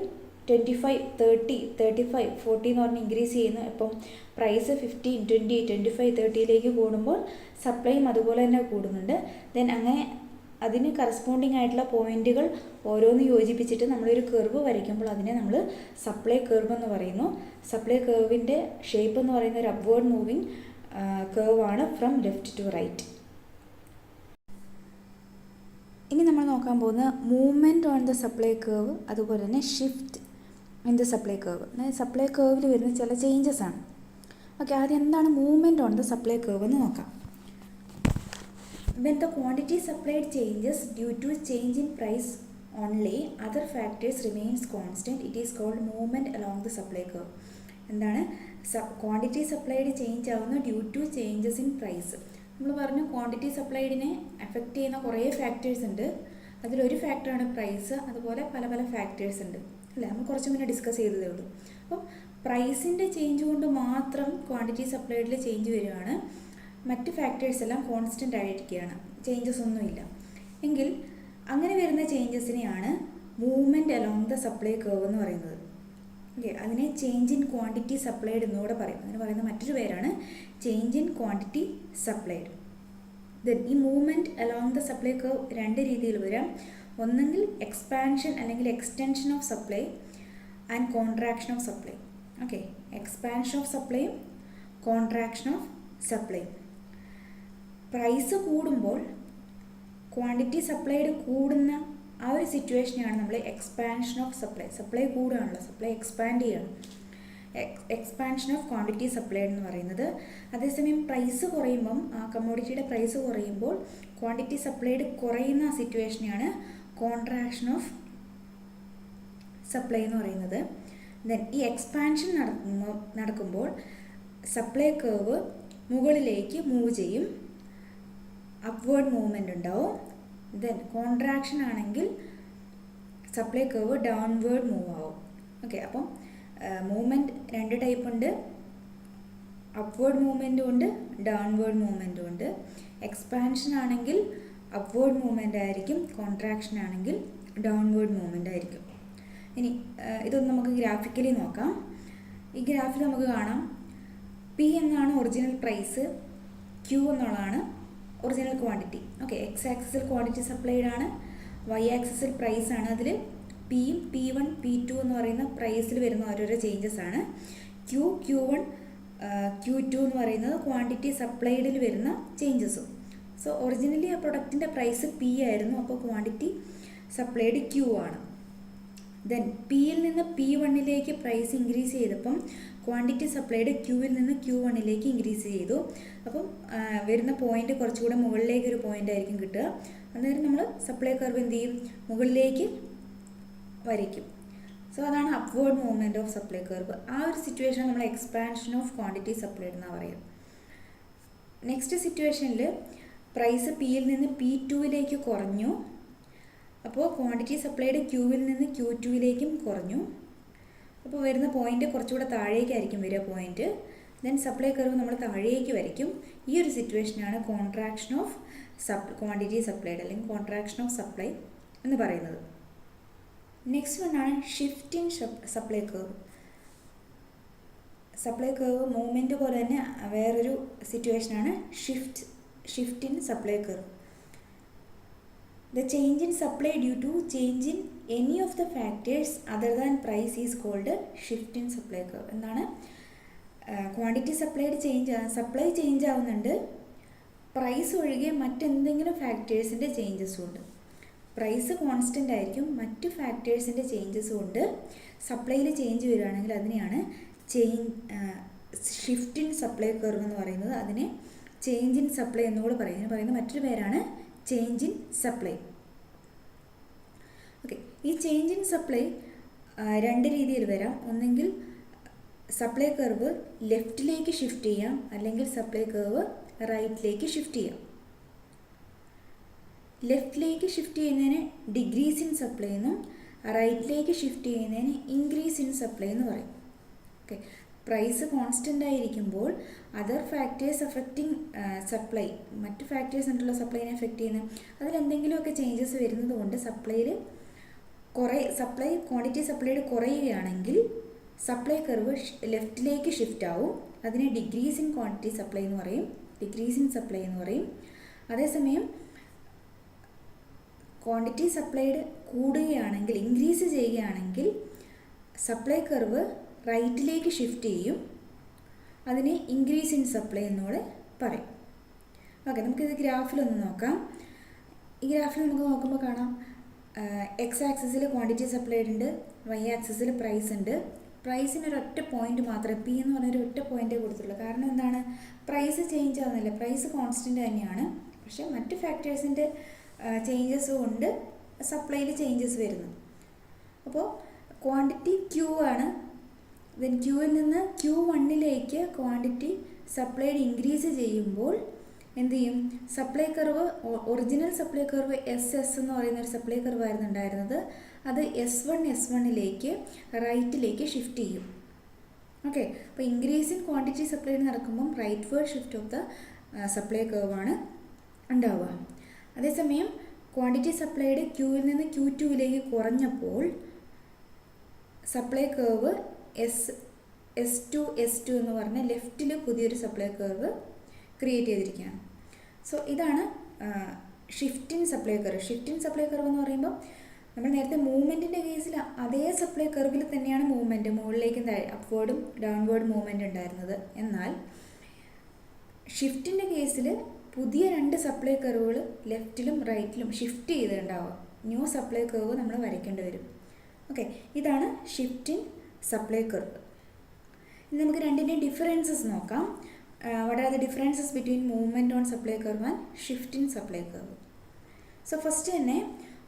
25, 30, 35, 40 എന്ന് പറഞ്ഞ് ഇൻക്രീസ് ചെയ്യുന്നു. ഇപ്പം പ്രൈസ് 15, 20, 25, 30 കൂടുമ്പോൾ സപ്ലൈയും അതുപോലെ തന്നെ കൂടുന്നുണ്ട്. ദെൻ അങ്ങനെ അതിന് കറസ്പോണ്ടിങ് ആയിട്ടുള്ള പോയിന്റുകൾ ഓരോന്ന് യോജിപ്പിച്ചിട്ട് നമ്മളൊരു കർവ് വരയ്ക്കുമ്പോൾ അതിനെ നമ്മൾ സപ്ലൈ കർവ് എന്ന് പറയുന്നു. സപ്ലൈ കർവിൻ്റെ ഷേപ്പ് എന്ന് പറയുന്ന ഒരു അപ്വേർഡ് മൂവിങ് കർവാണ് ഫ്രം ലെഫ്റ്റ് ടു റൈറ്റ്. ഇനി നമ്മൾ നോക്കാൻ പോകുന്ന movement on the supply curve, അതുപോലെ തന്നെ shift in the supply curve. Supply കർവിൽ വരുന്ന ചില ചേഞ്ചസ് ആണ്. ഓക്കെ, ആദ്യം എന്താണ് movement on the supply curve എന്ന് നോക്കാം. When the quantity supplied changes due to change in price only, other factors remains constant, it is called movement along the supply curve. എന്താണ്? Quantity supplied change ആവുന്ന due to changes in price. നമ്മൾ പറഞ്ഞു quantity സപ്ലൈഡിനെ effect ചെയ്യുന്ന കുറേ factors ഉണ്ട്. അതിലൊരു ഫാക്ടറാണ് price. അതുപോലെ പല പല ഫാക്ടേഴ്സ് ഉണ്ട് അല്ലേ, നമ്മൾ കുറച്ച് മുന്നേ ഡിസ്കസ് ചെയ്തതേ ഉള്ളൂ. അപ്പം പ്രൈസിൻ്റെ ചേഞ്ച് കൊണ്ട് മാത്രം ക്വാണ്ടിറ്റി സപ്ലൈഡിൽ ചേഞ്ച് വരികയാണ്, മറ്റ് ഫാക്ടേഴ്സ് എല്ലാം കോൺസ്റ്റൻ്റ് ആയിരിക്കുകയാണ്, ചേഞ്ചസ് ഒന്നുമില്ല എങ്കിൽ അങ്ങനെ വരുന്ന ചേഞ്ചസിനെയാണ് movement along the supply curve എന്ന് പറയുന്നത്. ഓക്കെ, അതിനെ ചേഞ്ച് ഇൻ ക്വാണ്ടിറ്റി സപ്ലൈഡ് എന്നൂടെ പറയും. അതിന് പറയുന്ന മറ്റൊരു പേരാണ് change in quantity supplied. Then ഈ movement along the supply curve രണ്ട് രീതിയിൽ വരാം. ഒന്നെങ്കിൽ എക്സ്പാൻഷൻ അല്ലെങ്കിൽ extension of supply and contraction of supply. Okay, expansion of സപ്ലൈയും കോൺട്രാക്ഷൻ ഓഫ് സപ്ലൈയും. പ്രൈസ് കൂടുമ്പോൾ ക്വാണ്ടിറ്റി സപ്ലൈഡ് കൂടുന്ന ആ ഒരു സിറ്റുവേഷനെയാണ് നമ്മൾ എക്സ്പാൻഷൻ ഓഫ് സപ്ലൈ, സപ്ലൈ കൂടുകയാണല്ലോ, സപ്ലൈ എക്സ്പാൻഡ് ചെയ്യണം, എക്സ്പാൻഷൻ ഓഫ് ക്വാണ്ടിറ്റി സപ്ലൈഡ് എന്ന് പറയുന്നത്. അതേസമയം പ്രൈസ് കുറയുമ്പം, ആ കമ്മോഡിറ്റിയുടെ പ്രൈസ് കുറയുമ്പോൾ ക്വാണ്ടിറ്റി സപ്ലൈഡ് കുറയുന്ന സിറ്റുവേഷനെയാണ് കോൺട്രാക്ഷൻ ഓഫ് സപ്ലൈ എന്ന് പറയുന്നത്. ദെൻ ഈ എക്സ്പാൻഷൻ നടക്കുമ്പോൾ സപ്ലൈ കർവ് മുകളിലേക്ക് മൂവ് ചെയ്യും, അപ്വേർഡ് മൂവ്മെൻ്റ് ഉണ്ടാവും. ദെൻ കോൺട്രാക്ഷൻ ആണെങ്കിൽ സപ്ലൈ കർവ് ഡൗൺവേർഡ് മൂവ് ആവും. ഓക്കെ, അപ്പം മൂവ്മെൻറ്റ് രണ്ട് ടൈപ്പ് ഉണ്ട്, അപ്വേർഡ് മൂവ്മെൻറ്റും ഉണ്ട്, ഡൗൺവേർഡ് മൂവ്മെൻറ്റും ഉണ്ട്. എക്സ്പാൻഷൻ ആണെങ്കിൽ അപ്വേർഡ് മൂവ്മെൻ്റ് ആയിരിക്കും, കോൺട്രാക്ഷൻ ആണെങ്കിൽ ഡൗൺവേർഡ് മൂവ്മെൻ്റ് ആയിരിക്കും. ഇനി ഇതൊന്ന് നമുക്ക് ഗ്രാഫിക്കലി നോക്കാം. ഈ ഗ്രാഫിൽ നമുക്ക് കാണാം പി എന്നാണ് ഒറിജിനൽ പ്രൈസ്, ക്യൂ എന്നുള്ളതാണ് ഒറിജിനൽ ക്വാണ്ടിറ്റി. ഓക്കെ, എക്സ് ആക്സിസിൽ ക്വാണ്ടിറ്റി സപ്ലൈഡ് ആണ്, വൈ ആക്സിസിൽ പ്രൈസ് ആണ്. അതിൽ പിയും P1 P2 എന്ന് പറയുന്ന പ്രൈസിൽ വരുന്ന ഓരോരോ ചേഞ്ചസ് ആണ്. Q1 Q2 എന്ന് പറയുന്നത് ക്വാണ്ടിറ്റി സപ്ലൈഡിൽ വരുന്ന ചേഞ്ചസും. സോ ഒറിജിനലി ആ പ്രൊഡക്റ്റിൻ്റെ പ്രൈസ് P ആയിരുന്നു, അപ്പോൾ ക്വാണ്ടിറ്റി സപ്ലൈഡ് Q ആണ്. ദെൻ പിയിൽ നിന്ന് P1ലേക്ക് പ്രൈസ് ഇൻക്രീസ് ചെയ്തപ്പം ക്വാണ്ടിറ്റി സപ്ലൈഡ് ക്യൂവിൽ നിന്ന് Q1ലേക്ക് ഇൻക്രീസ് ചെയ്തു. അപ്പം വരുന്ന പോയിന്റ് കുറച്ചുകൂടെ മുകളിലേക്ക് ഒരു പോയിന്റ് ആയിരിക്കും കിട്ടുക. അന്നേരം നമ്മൾ സപ്ലൈ കർവ് എന്ത് ചെയ്യും, മുകളിലേക്ക് വരയ്ക്കും. സോ അതാണ് upward movement of supply curve. ആ ഒരു സിറ്റുവേഷൻ നമ്മൾ എക്സ്പാൻഷൻ ഓഫ് ക്വാണ്ടിറ്റി സപ്ലൈഡ് എന്നാണ് പറയുക. നെക്സ്റ്റ് സിറ്റുവേഷനിൽ പ്രൈസ് പിയിൽ നിന്ന് P2ലേക്ക് കുറഞ്ഞു, അപ്പോൾ ക്വാണ്ടിറ്റി സപ്ലൈഡ് ക്യൂവിൽ നിന്ന് Q2ലേക്കും കുറഞ്ഞു. അപ്പോൾ വരുന്ന പോയിന്റ് കുറച്ചുകൂടെ താഴേക്കായിരിക്കും വരിക പോയിന്റ്. ദെൻ സപ്ലൈ കർവ് നമ്മൾ താഴേക്ക് വരയ്ക്കും. ഈ ഒരു സിറ്റുവേഷനാണ് കോൺട്രാക്ഷൻ ഓഫ് ക്വാണ്ടിറ്റി സപ്ലൈഡ് അല്ലെങ്കിൽ കോൺട്രാക്ഷൻ ഓഫ് സപ്ലൈ എന്ന് പറയുന്നത്. നെക്സ്റ്റ് വണ്ണാണ് shift in supply curve. Supply curve movement പോലെ തന്നെ വേറൊരു സിറ്റുവേഷനാണ് shift in supply curve. The change in supply due to change in any of the factors other than price is called shift in supply curve. എന്താണ്, quantity supply change ആവുന്നുണ്ട്, price ഒഴികെ മറ്റെന്തെങ്കിലും ഫാക്ടേഴ്സിൻ്റെ ചേഞ്ചസും ഉണ്ട്. Price constant ആയിരിക്കും, മറ്റു ഫാക്ടേഴ്സിൻ്റെ ചേഞ്ചസും ഉണ്ട്. സപ്ലൈയിൽ change വരികയാണെങ്കിൽ അതിനെയാണ് ഷിഫ്റ്റ് ഇൻ സപ്ലൈ കർവ് എന്ന് പറയുന്നത്. അതിനെ ചേഞ്ച് ഇൻ സപ്ലൈ എന്നുകൂടെ പറയും. ഇതിന് പറയുന്ന മറ്റൊരു പേരാണ് ചേഞ്ച് ഇൻ സപ്ലൈ. ഓക്കെ, ഈ ചേഞ്ച് ഇൻ സപ്ലൈ രണ്ട് രീതിയിൽ വരാം. ഒന്നെങ്കിൽ സപ്ലൈ കർവ് ലെഫ്റ്റിലേക്ക് ഷിഫ്റ്റ് ചെയ്യാം, അല്ലെങ്കിൽ സപ്ലൈ കർവ് റൈറ്റിലേക്ക് ഷിഫ്റ്റ് ചെയ്യാം. ലെഫ്റ്റിലേക്ക് ഷിഫ്റ്റ് ചെയ്യുന്നതിന് ഡിഗ്രീസ് ഇൻ സപ്ലൈ എന്നും റൈറ്റിലേക്ക് ഷിഫ്റ്റ് ചെയ്യുന്നതിന് ഇൻക്രീസ് ഇൻ സപ്ലൈ എന്ന് പറയും. ഓക്കെ, പ്രൈസ് കോൺസ്റ്റൻ്റ് ആയിരിക്കുമ്പോൾ അതർ ഫാക്ടേഴ്സ് അഫക്റ്റിംഗ് സപ്ലൈ, മറ്റ് ഫാക്ടേഴ്സ് ഉണ്ടല്ലോ സപ്ലൈനെ എഫക്റ്റ് ചെയ്യുന്നത്, അതിലെന്തെങ്കിലുമൊക്കെ ചേഞ്ചസ് വരുന്നത് കൊണ്ട് ക്വാണ്ടിറ്റി സപ്ലൈഡ് കുറയുകയാണെങ്കിൽ സപ്ലൈ കർവ് ലെഫ്റ്റിലേക്ക് ഷിഫ്റ്റ് ആവും. അതിനെ ഡിഗ്രീസ് ഇൻ ക്വാണ്ടിറ്റി സപ്ലൈ എന്ന് പറയും, ഡിഗ്രീസ് ഇൻ സപ്ലൈ എന്ന് പറയും. അതേസമയം ക്വാണ്ടിറ്റി സപ്ലൈഡ് കൂടുകയാണെങ്കിൽ, ഇൻക്രീസ് ചെയ്യുകയാണെങ്കിൽ സപ്ലൈ കർവ് റൈറ്റിലേക്ക് ഷിഫ്റ്റ് ചെയ്യും, അതിനെ ഇൻക്രീസ് ഇൻ സപ്ലൈ എന്നൂടെ പറയും. ഓക്കെ, നമുക്കിത് ഗ്രാഫിലൊന്ന് നോക്കാം. ഈ ഗ്രാഫിൽ നമുക്ക് നോക്കുമ്പോൾ കാണാം എക്സ് ആക്സിസിൽ ക്വാണ്ടിറ്റി സപ്ലൈഡ് ഉണ്ട്, വൈ ആക്സിസിൽ പ്രൈസ് ഉണ്ട്. പ്രൈസിന് ഒരൊറ്റ പോയിന്റ് മാത്രമേ, പി എന്ന് പറഞ്ഞൊരു ഒറ്റ പോയിന്റേ കൊടുത്തുള്ളൂ. കാരണം എന്താണ്, പ്രൈസ് ചേഞ്ച് ആവുന്നില്ല, പ്രൈസ് കോൺസ്റ്റൻ്റ് തന്നെയാണ്. പക്ഷേ മറ്റ് ഫാക്ടേഴ്സിൻ്റെ ചേഞ്ചസ് കൊണ്ട് സപ്ലൈയിൽ ചേഞ്ചസ് വരുന്നു. അപ്പോൾ ക്വാണ്ടിറ്റി ക്യൂ ആണ്. ദെൻ ക്യൂവിൽ നിന്ന് Q1ലേക്ക് ക്വാണ്ടിറ്റി സപ്ലൈഡ് ഇൻക്രീസ് ചെയ്യുമ്പോൾ എന്ത് ചെയ്യും, supply curve, original supply curve SS എന്ന് പറയുന്ന ഒരു സപ്ലൈ കർവ് ആയിരുന്നു ഉണ്ടായിരുന്നത്. അത് S1 റൈറ്റിലേക്ക് ഷിഫ്റ്റ് ചെയ്യും. ഓക്കെ, അപ്പോൾ ഇൻക്രീസ് ഇൻ ക്വാണ്ടിറ്റി സപ്ലൈഡ് നടക്കുമ്പം rightward shift of the supply കർവാണ് ഉണ്ടാവുക. അതേസമയം ക്വാണ്ടിറ്റി സപ്ലൈഡ് Qയിൽ നിന്ന് Q2ലേക്ക് കുറഞ്ഞപ്പോൾ സപ്ലൈ കർവ് S2 എന്ന് പറഞ്ഞ ലെഫ്റ്റിൽ പുതിയൊരു സപ്ലൈ കർവ് ക്രിയേറ്റ് ചെയ്തിരിക്കുകയാണ്. സോ ഇതാണ് shift in supply curve. Shift in supply curve എന്ന് പറയുമ്പോൾ നമ്മൾ നേരത്തെ മൂവ്മെൻറ്റിൻ്റെ കേസിൽ അതേ സപ്ലൈ കർവിൽ തന്നെയാണ് മൂവ്മെൻറ്റ്, മുകളിലേക്കും അപ്വേർഡും ഡൗൺവേർഡ് മൂവ്മെൻറ്റ് ഉണ്ടായിരുന്നത്. എന്നാൽ ഷിഫ്റ്റിൻ്റെ കേസിൽ പുതിയ 2 സപ്ലൈ കർവുകൾ ലെഫ്റ്റിലും റൈറ്റിലും ഷിഫ്റ്റ് ചെയ്തിട്ടുണ്ടാവുക. ന്യൂ സപ്ലൈ കർവ് നമ്മൾ വരയ്ക്കേണ്ടി വരും. ഓക്കെ, ഇതാണ് ഷിഫ്റ്റ് ഇൻ സപ്ലൈ കർവ്. ഇനി നമുക്ക് രണ്ടിൻ്റെയും ഡിഫറൻസസ് നോക്കാം. What are the differences between movement on supply curve and shift in supply curve? So first തന്നെ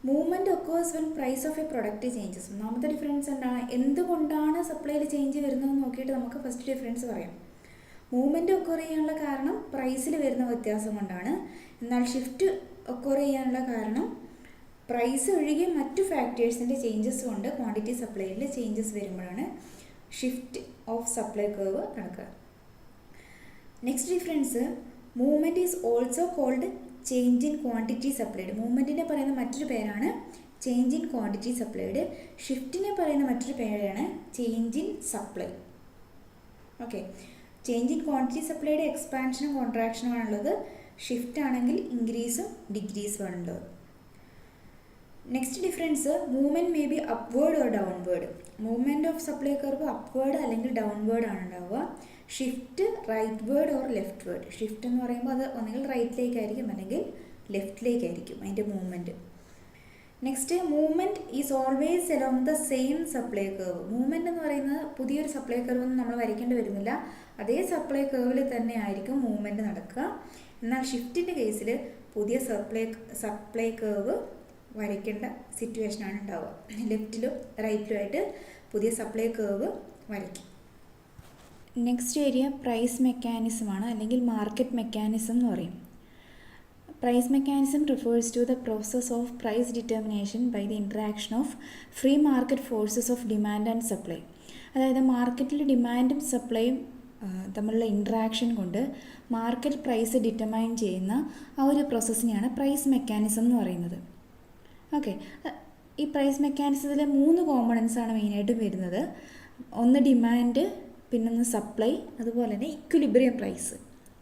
movement occurs when price of a product changes. ഒന്നാമത്തെ difference എന്താണ്, എന്തുകൊണ്ടാണ് സപ്ലൈയിൽ ചേഞ്ച് വരുന്നതെന്ന് നോക്കിയിട്ട് നമുക്ക് ഫസ്റ്റ് ഡിഫറൻസ് പറയാം. മൂവ്മെൻറ്റ് ഒക്കർ ചെയ്യാനുള്ള കാരണം പ്രൈസിൽ വരുന്ന വ്യത്യാസം കൊണ്ടാണ്. എന്നാൽ ഷിഫ്റ്റ് ഒക്കർ ചെയ്യാനുള്ള കാരണം പ്രൈസ് ഒഴികെ മറ്റു ഫാക്ടേഴ്സിൻ്റെ ചേഞ്ചസ് കൊണ്ട് ക്വാണ്ടിറ്റി സപ്ലൈയിൽ ചേഞ്ചസ് വരുമ്പോഴാണ് ഷിഫ്റ്റ് ഓഫ് സപ്ലൈ കർവ് നടക്കുക. Next difference, movement is also called change in quantity supplied. മൂവ്മെൻറ്റിനെ പറയുന്ന മറ്റൊരു പേരാണ് ചേഞ്ച് ഇൻ ക്വാണ്ടിറ്റി സപ്ലൈഡ്. ഷിഫ്റ്റിനെ പറയുന്ന മറ്റൊരു പേരാണ് change in supply. Okay, change in quantity സപ്ലൈയുടെ എക്സ്പാൻഷനും കോൺട്രാക്ഷനും ആണുള്ളത്. ഷിഫ്റ്റ് ആണെങ്കിൽ ഇൻക്രീസും ഡിക്രീസും ആണുള്ളത്. Next difference, movement may be upward or downward. Movement of supply curve upward അല്ലെങ്കിൽ ഡൗൺവേർഡ് ആണ് ഉണ്ടാവുക. Shift rightward or leftward. Shift എന്ന് പറയുമ്പോൾ അത് ഒന്നുകിൽ റൈറ്റിലേക്കായിരിക്കും അല്ലെങ്കിൽ ലെഫ്റ്റിലേക്കായിരിക്കും അതിൻ്റെ movement. Next, movement is always along the same supply curve. Movement എന്ന് പറയുന്നത് പുതിയൊരു സപ്ലൈ കർവ് ഒന്നും നമ്മൾ വരയ്ക്കേണ്ടി വരുന്നില്ല, അതേ സപ്ലൈ കർവിൽ തന്നെ ആയിരിക്കും മൂവ്മെൻറ്റ് നടക്കുക. എന്നാൽ ഷിഫ്റ്റിൻ്റെ കേസിൽ പുതിയ സപ്ലൈ കർവ് വരയ്ക്കേണ്ട സിറ്റുവേഷനാണ് ഉണ്ടാവുക. ലെഫ്റ്റിലും റൈറ്റിലുമായിട്ട് പുതിയ സപ്ലൈ കർവ് വരയ്ക്കും. നെക്സ്റ്റ് ഏരിയ പ്രൈസ് മെക്കാനിസമാണ് അല്ലെങ്കിൽ മാർക്കറ്റ് മെക്കാനിസം എന്ന് പറയും. Price mechanism refers to the process of price determination by the interaction of free market forces of demand and supply. അതായത് മാർക്കറ്റിൽ ഡിമാൻഡും സപ്ലൈയും തമ്മിലുള്ള ഇൻട്രാക്ഷൻ കൊണ്ട് മാർക്കറ്റ് പ്രൈസ് ഡിറ്റർമൈൻ ചെയ്യുന്ന ആ ഒരു പ്രോസസ്സിനെയാണ് പ്രൈസ് മെക്കാനിസം എന്ന് പറയുന്നത്. ഓക്കെ, ഈ പ്രൈസ് മെക്കാനിസത്തിൽ 3 കോമ്പണൻസ് ആണ് മെയിനായിട്ട് വരുന്നത്. ഒന്ന് ഡിമാൻഡ്, പിന്നൊന്ന് സപ്ലൈ, അതുപോലെ തന്നെ ഇക്വിലിബ്രിയം പ്രൈസ്.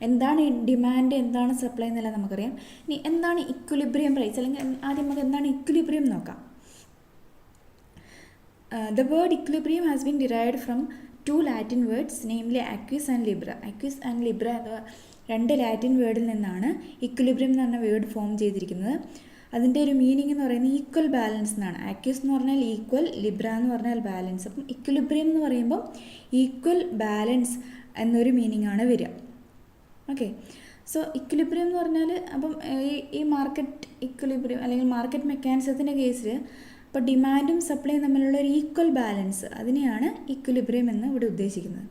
എന്താണ് ഡിമാൻഡ്, എന്താണ് സപ്ലൈ എന്നെല്ലാം നമുക്കറിയാം. ഇനി എന്താണ് ഇക്വിലിബ്രിയം പ്രൈസ്, അല്ലെങ്കിൽ ആദ്യം നമുക്ക് എന്താണ് ഇക്വിലിബ്രിയം നോക്കാം. The word equilibrium has been derived from 2 Latin words, namely acquis and libra. Acquis and libra എന്ന 2 ലാറ്റിൻ വേർഡിൽ നിന്നാണ് ഇക്വിലിബ്രിയം എന്ന് പറഞ്ഞ വേർഡ് ഫോം ചെയ്തിരിക്കുന്നത്. അതിൻ്റെ ഒരു മീനിങ് എന്ന് പറയുന്നത് ഈക്വൽ ബാലൻസ് എന്നാണ്. ആക്വിസ് എന്ന് പറഞ്ഞാൽ ഈക്വൽ, ലിബ്ര എന്ന് പറഞ്ഞാൽ ബാലൻസ്. അപ്പം ഇക്വിലിബ്രിയം എന്ന് പറയുമ്പോൾ ഈക്വൽ ബാലൻസ് എന്നൊരു മീനിങ് ആണ് വരിക. ഓക്കെ, സോ ഇക്വിലിബ്രിയം എന്ന് പറഞ്ഞാൽ അപ്പം ഈ മാർക്കറ്റ് ഇക്വിലിബ്രിയം അല്ലെങ്കിൽ മാർക്കറ്റ് മെക്കാനിസത്തിൻ്റെ കേസിൽ ഇപ്പോൾ ഡിമാൻഡും സപ്ലൈയും തമ്മിലുള്ള ഒരു ഈക്വൽ ബാലൻസ്, അതിനെയാണ് ഇക്വിലിബ്രിയം എന്ന് ഇവിടെ ഉദ്ദേശിക്കുന്നത്.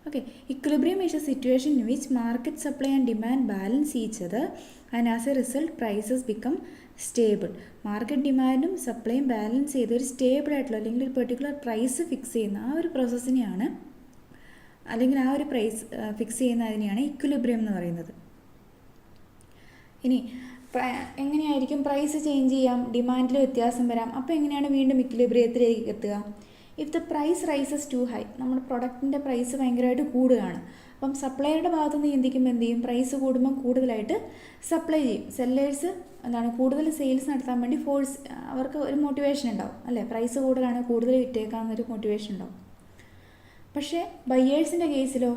Okay, equilibrium is a situation in which market supply and demand balance each other and as a result prices become stable. Market ഡിമാൻഡും സപ്ലൈയും ബാലൻസ് ചെയ്ത് ഒരു സ്റ്റേബിൾ ആയിട്ടുള്ള അല്ലെങ്കിൽ ഒരു പെർട്ടിക്കുലർ പ്രൈസ് ഫിക്സ് ചെയ്യുന്ന ആ ഒരു പ്രോസസ്സിനെയാണ്, അല്ലെങ്കിൽ ആ ഒരു പ്രൈസ് ഫിക്സ് ചെയ്യുന്നതിനെയാണ് ഇക്വിലിബ്രിയം എന്ന് പറയുന്നത്. ഇനി എങ്ങനെയായിരിക്കും പ്രൈസ് ചേഞ്ച് ചെയ്യാം, ഡിമാൻഡിൽ വ്യത്യാസം വരാം. അപ്പോൾ എങ്ങനെയാണ് വീണ്ടും ഇക്വിലിബ്രിയത്തിലേക്ക് എത്തുക? If the price rises to high, നമ്മുടെ പ്രൊഡക്റ്റിൻ്റെ പ്രൈസ് ഭയങ്കരമായിട്ട് കൂടുകയാണ്. അപ്പം സപ്ലൈയുടെ ഭാഗത്തുനിന്ന് ചിന്തിക്കുമ്പോൾ എന്ത് ചെയ്യും, പ്രൈസ് കൂടുമ്പം കൂടുതലായിട്ട് സപ്ലൈ ചെയ്യും. സെല്ലേഴ്സ് എന്താണ് കൂടുതൽ സെയിൽസ് നടത്താൻ വേണ്ടി അവർക്ക് ഒരു മോട്ടിവേഷൻ ഉണ്ടാവും അല്ലേ, പ്രൈസ് കൂടുതലാണ് കൂടുതൽ വിറ്റേക്കാമെന്നൊരു മോട്ടിവേഷൻ ഉണ്ടാവും. പക്ഷേ ബയ്യേഴ്സിൻ്റെ കേസിലോ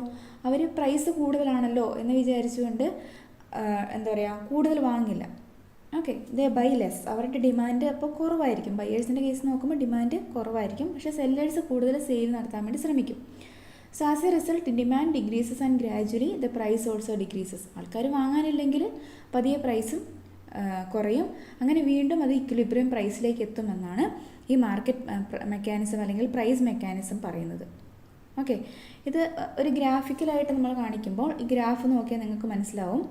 അവർ പ്രൈസ് കൂടുതലാണല്ലോ എന്ന് വിചാരിച്ചുകൊണ്ട് എന്താ പറയുക കൂടുതൽ വാങ്ങില്ല. Okay, they buy less. അവരുടെ ഡിമാൻഡ് അപ്പോൾ കുറവായിരിക്കും. ബയേഴ്സിൻ്റെ കേസ് നോക്കുമ്പോൾ ഡിമാൻഡ് കുറവായിരിക്കും, പക്ഷേ സെല്ലേഴ്സ് കൂടുതൽ സെയിൽ നടത്താൻ വേണ്ടി ശ്രമിക്കും. So as a result demand decreases and gradually the price also decreases. ആൾക്കാർ വാങ്ങാനില്ലെങ്കിൽ പതിയെ പ്രൈസും കുറയും. അങ്ങനെ വീണ്ടും അത് ഇക്വിലിബ്രിയം പ്രൈസിലേക്ക് എത്തുമെന്നാണ് ഈ മാർക്കറ്റ് മെക്കാനിസം അല്ലെങ്കിൽ പ്രൈസ് മെക്കാനിസം പറയുന്നത്. ഓക്കെ, ഇത് ഒരു ഗ്രാഫിക്കലായിട്ട് നമ്മൾ കാണിക്കുമ്പോൾ ഈ ഗ്രാഫ് നോക്കിയാൽ നിങ്ങൾക്ക് മനസ്സിലാവും.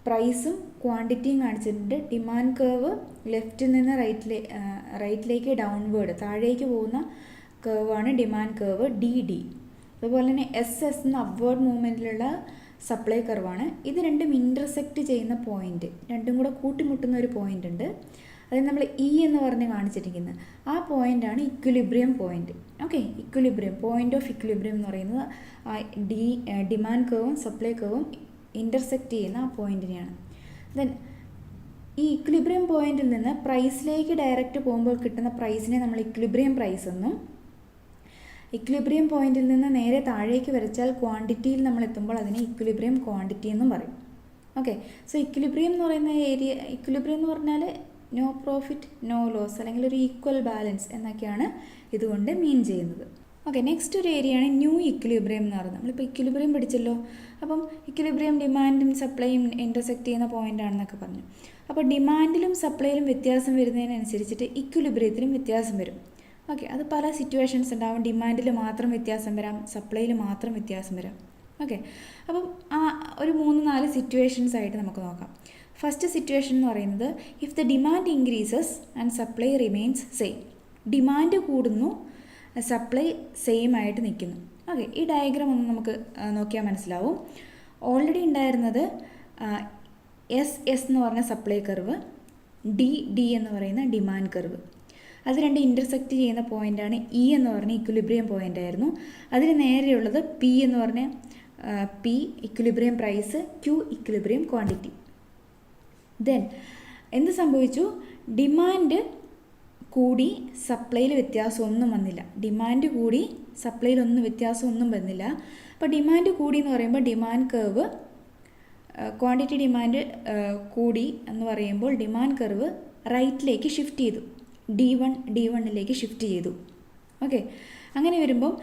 പ്രൈസും ക്വാണ്ടിറ്റിയും കാണിച്ചിട്ടുണ്ട്. ഡിമാൻഡ് കർവ് ലെഫ്റ്റിൽ നിന്ന് റൈറ്റിലേക്ക് ഡൗൺവേർഡ് താഴേക്ക് പോകുന്ന കർവാണ് ഡിമാൻഡ് കർവ് DD. അതുപോലെ തന്നെ SS എന്ന അപ്വേർഡ് മൂവ്മെൻറ്റിലുള്ള സപ്ലൈ കർവാണ്. ഇത് രണ്ടും ഇൻ്റർസെക്റ്റ് ചെയ്യുന്ന പോയിൻ്റ്, രണ്ടും കൂടെ കൂട്ടിമുട്ടുന്ന ഒരു പോയിൻ്റ് ഉണ്ട്. അത് നമ്മൾ E എന്ന് പറഞ്ഞ് കാണിച്ചിരിക്കുന്നത്. ആ പോയിൻ്റാണ് equilibrium point. Okay, equilibrium point of equilibrium എന്ന് പറയുന്നത് ഡിമാൻഡ് കർവും സപ്ലൈ കർവും ഇൻ്റർസെക്റ്റ് ചെയ്യുന്ന ആ പോയിൻറ്റിനെയാണ്. ദെൻ ഈ ഇക്വിലിബ്രിയം പോയിന്റിൽ നിന്ന് പ്രൈസിലേക്ക് ഡയറക്റ്റ് പോകുമ്പോൾ കിട്ടുന്ന പ്രൈസിനെ നമ്മൾ ഇക്വിലിബ്രിയം പ്രൈസ് എന്നും, ഇക്വിലിബ്രിയം പോയിന്റിൽ നിന്ന് നേരെ താഴേക്ക് വരച്ചാൽ ക്വാണ്ടിറ്റിയിൽ നമ്മൾ എത്തുമ്പോൾ അതിനെ ഇക്വിലിബ്രിയം ക്വാണ്ടിറ്റി എന്നും പറയും. ഓക്കെ, സോ ഇക്വിലിബ്രിയം എന്ന് പറയുന്ന ഏരിയ, ഇക്വിലിബ്രിയം എന്ന് പറഞ്ഞാൽ നോ പ്രോഫിറ്റ് നോ ലോസ് അല്ലെങ്കിൽ ഒരു ഈക്വൽ ബാലൻസ് എന്നൊക്കെയാണ് ഇതുകൊണ്ട് മീൻ ചെയ്യുന്നത്. ഓക്കെ, നെക്സ്റ്റ് ഒരു ഏരിയയാണ് ന്യൂ ഇക്വിലിബ്രിയം എന്ന് പറയുന്നത്. നമ്മളിപ്പോൾ ഇക്വിലിബ്രിയം പഠിച്ചല്ലോ. അപ്പം ഇക്വിലിബ്രിയം ഡിമാൻഡും സപ്ലൈയും ഇൻ്റർസെക്റ്റ് ചെയ്യുന്ന പോയിൻ്റ് ആണെന്നൊക്കെ പറഞ്ഞു. അപ്പോൾ ഡിമാൻഡിലും സപ്ലൈയിലും വ്യത്യാസം വരുന്നതിനനുസരിച്ചിട്ട് ഇക്വിലിബ്രിയത്തിലും വ്യത്യാസം വരും. ഓക്കെ, അത് പല സിറ്റുവേഷൻസ് ഉണ്ടാവും. ഡിമാൻഡിൽ മാത്രം വ്യത്യാസം വരാം, സപ്ലൈയിൽ മാത്രം വ്യത്യാസം വരാം. ഓക്കെ, അപ്പം ആ ഒരു 3-4 സിറ്റുവേഷൻസ് ആയിട്ട് നമുക്ക് നോക്കാം. ഫസ്റ്റ് സിറ്റുവേഷൻ എന്ന് പറയുന്നത് if the demand increases and supply remains same. Demand കൂടുന്നു, സപ്ലൈ സെയിം ആയിട്ട് നിൽക്കുന്നു. ഓക്കെ, ഈ ഡയഗ്രാം ഒന്ന് നമുക്ക് നോക്കിയാൽ മനസ്സിലാവും. ഓൾറെഡി ഉണ്ടായിരുന്നത് SS എന്ന് പറഞ്ഞ സപ്ലൈ കർവ്, DD എന്ന് പറയുന്ന ഡിമാൻഡ് കർവ്. അത് രണ്ട് ഇൻ്റർസെക്റ്റ് ചെയ്യുന്ന പോയിൻ്റാണ് E എന്ന് പറഞ്ഞ ഇക്വിലിബ്രിയം പോയിൻ്റ് ആയിരുന്നു. അതിന് നേരെയുള്ളത് P എന്ന് പറഞ്ഞ P equilibrium price, Q equilibrium quantity. Then എന്ത് സംഭവിച്ചു? ഡിമാൻഡ് കൂടി സപ്ലൈയിൽ വ്യത്യാസമൊന്നും വന്നില്ല. ഡിമാൻഡ് കൂടി സപ്ലൈയിലൊന്നും വ്യത്യാസമൊന്നും വന്നില്ല. അപ്പോൾ ഡിമാൻഡ് കൂടി എന്ന് പറയുമ്പോൾ ഡിമാൻഡ് കർവ്, ക്വാണ്ടിറ്റി ഡിമാൻഡ് കൂടി എന്ന് പറയുമ്പോൾ ഡിമാൻഡ് കർവ് റൈറ്റിലേക്ക് ഷിഫ്റ്റ് ചെയ്തു, D1ലേക്ക് ഷിഫ്റ്റ് ചെയ്തു. ഓക്കെ, അങ്ങനെ വരുമ്പം